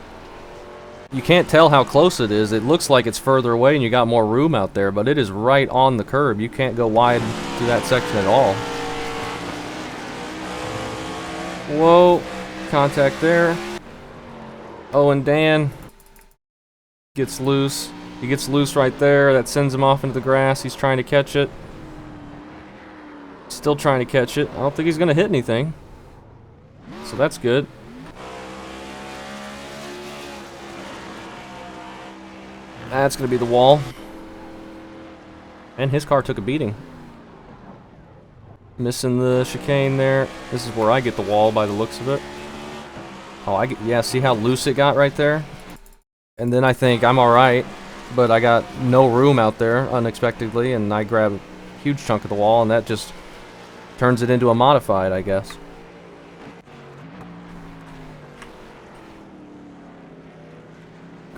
you can't tell how close it is. It looks like it's further away and you got more room out there, but it is right on the curb. You can't go wide through that section at all. Whoa, contact there. Oh, and Dan gets loose. He gets loose right there. That sends him off into the grass. He's trying to catch it. Still trying to catch it. I don't think he's going to hit anything. So that's good. That's going to be the wall. And his car took a beating. Missing the chicane there. This is where I get the wall by the looks of it. Oh, yeah, see how loose it got right there? And then I think I'm alright, but I got no room out there unexpectedly, and I grab a huge chunk of the wall, and that just turns it into a modified, I guess.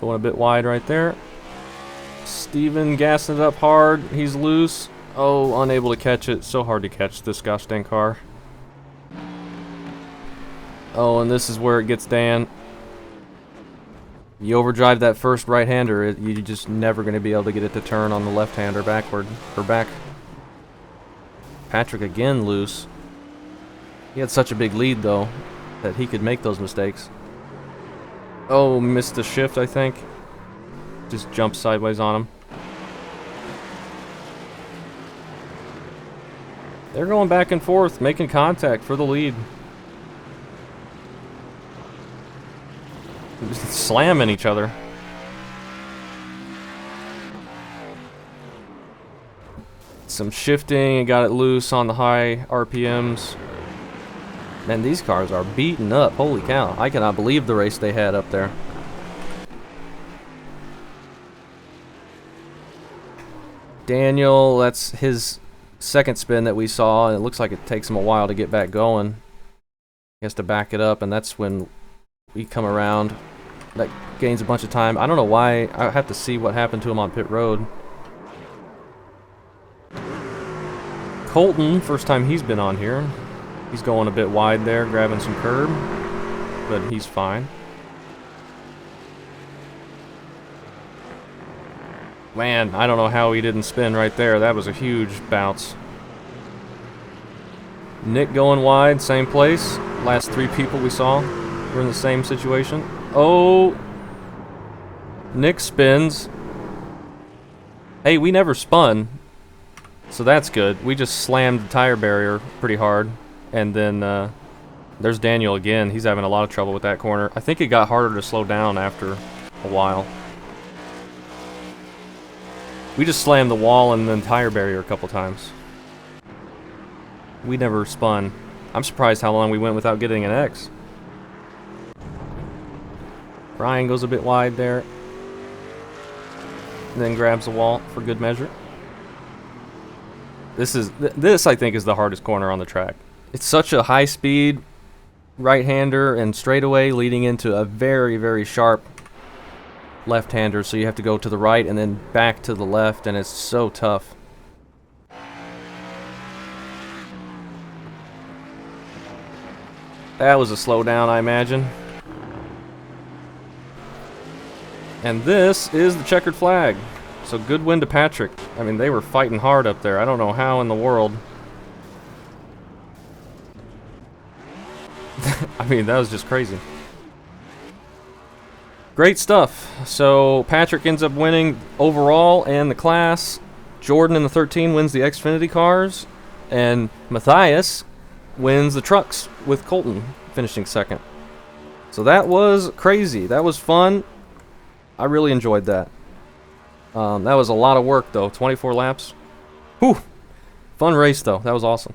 Going a bit wide right there. Steven gassing it up hard. He's loose. Oh, unable to catch it. So hard to catch this gosh dang car. Oh, and this is where it gets Dan. You overdrive that first right-hander, you're just never going to be able to get it to turn on the left-hander backward, or back. Patrick again loose. He had such a big lead, though, that he could make those mistakes. Oh, missed the shift, I think. Just jumped sideways on him. They're going back and forth, making contact for the lead. Just slamming each other. Some shifting and got it loose on the high RPMs. Man, these cars are beaten up. Holy cow. I cannot believe the race they had up there. Daniel, that's his second spin that we saw, and it looks like it takes him a while to get back going. He has to back it up, and that's when we come around. That gains a bunch of time. I don't know why. I have to see what happened to him on pit road. Colton, first time he's been on here. He's going a bit wide there, grabbing some curb, but he's fine. Man, I don't know how he didn't spin right there. That was a huge bounce. Nick going wide, same place. Last three people we saw were in the same situation. Oh, Nick spins. Hey, we never spun, so that's good. We just slammed the tire barrier pretty hard. And then there's Daniel again. He's having a lot of trouble with that corner. I think it got harder to slow down after a while. We just slammed the wall and then tire barrier a couple times. We never spun. I'm surprised how long we went without getting an X. Ryan goes a bit wide there. And then grabs the wall for good measure. This I think is the hardest corner on the track. It's such a high speed right-hander and straightaway leading into a very, very sharp left-hander, so you have to go to the right and then back to the left, and it's so tough. That was a slowdown, I imagine. And this is the checkered flag. So good win to Patrick. I mean, they were fighting hard up there. I don't know how in the world. I mean, that was just crazy. Great stuff. So Patrick ends up winning overall and the class. Jordan in the 13 wins the Xfinity cars. And Matthias wins the trucks with Colton finishing second. So that was crazy. That was fun. I really enjoyed that. That was a lot of work though. 24 laps. Whew. Fun race though. That was awesome.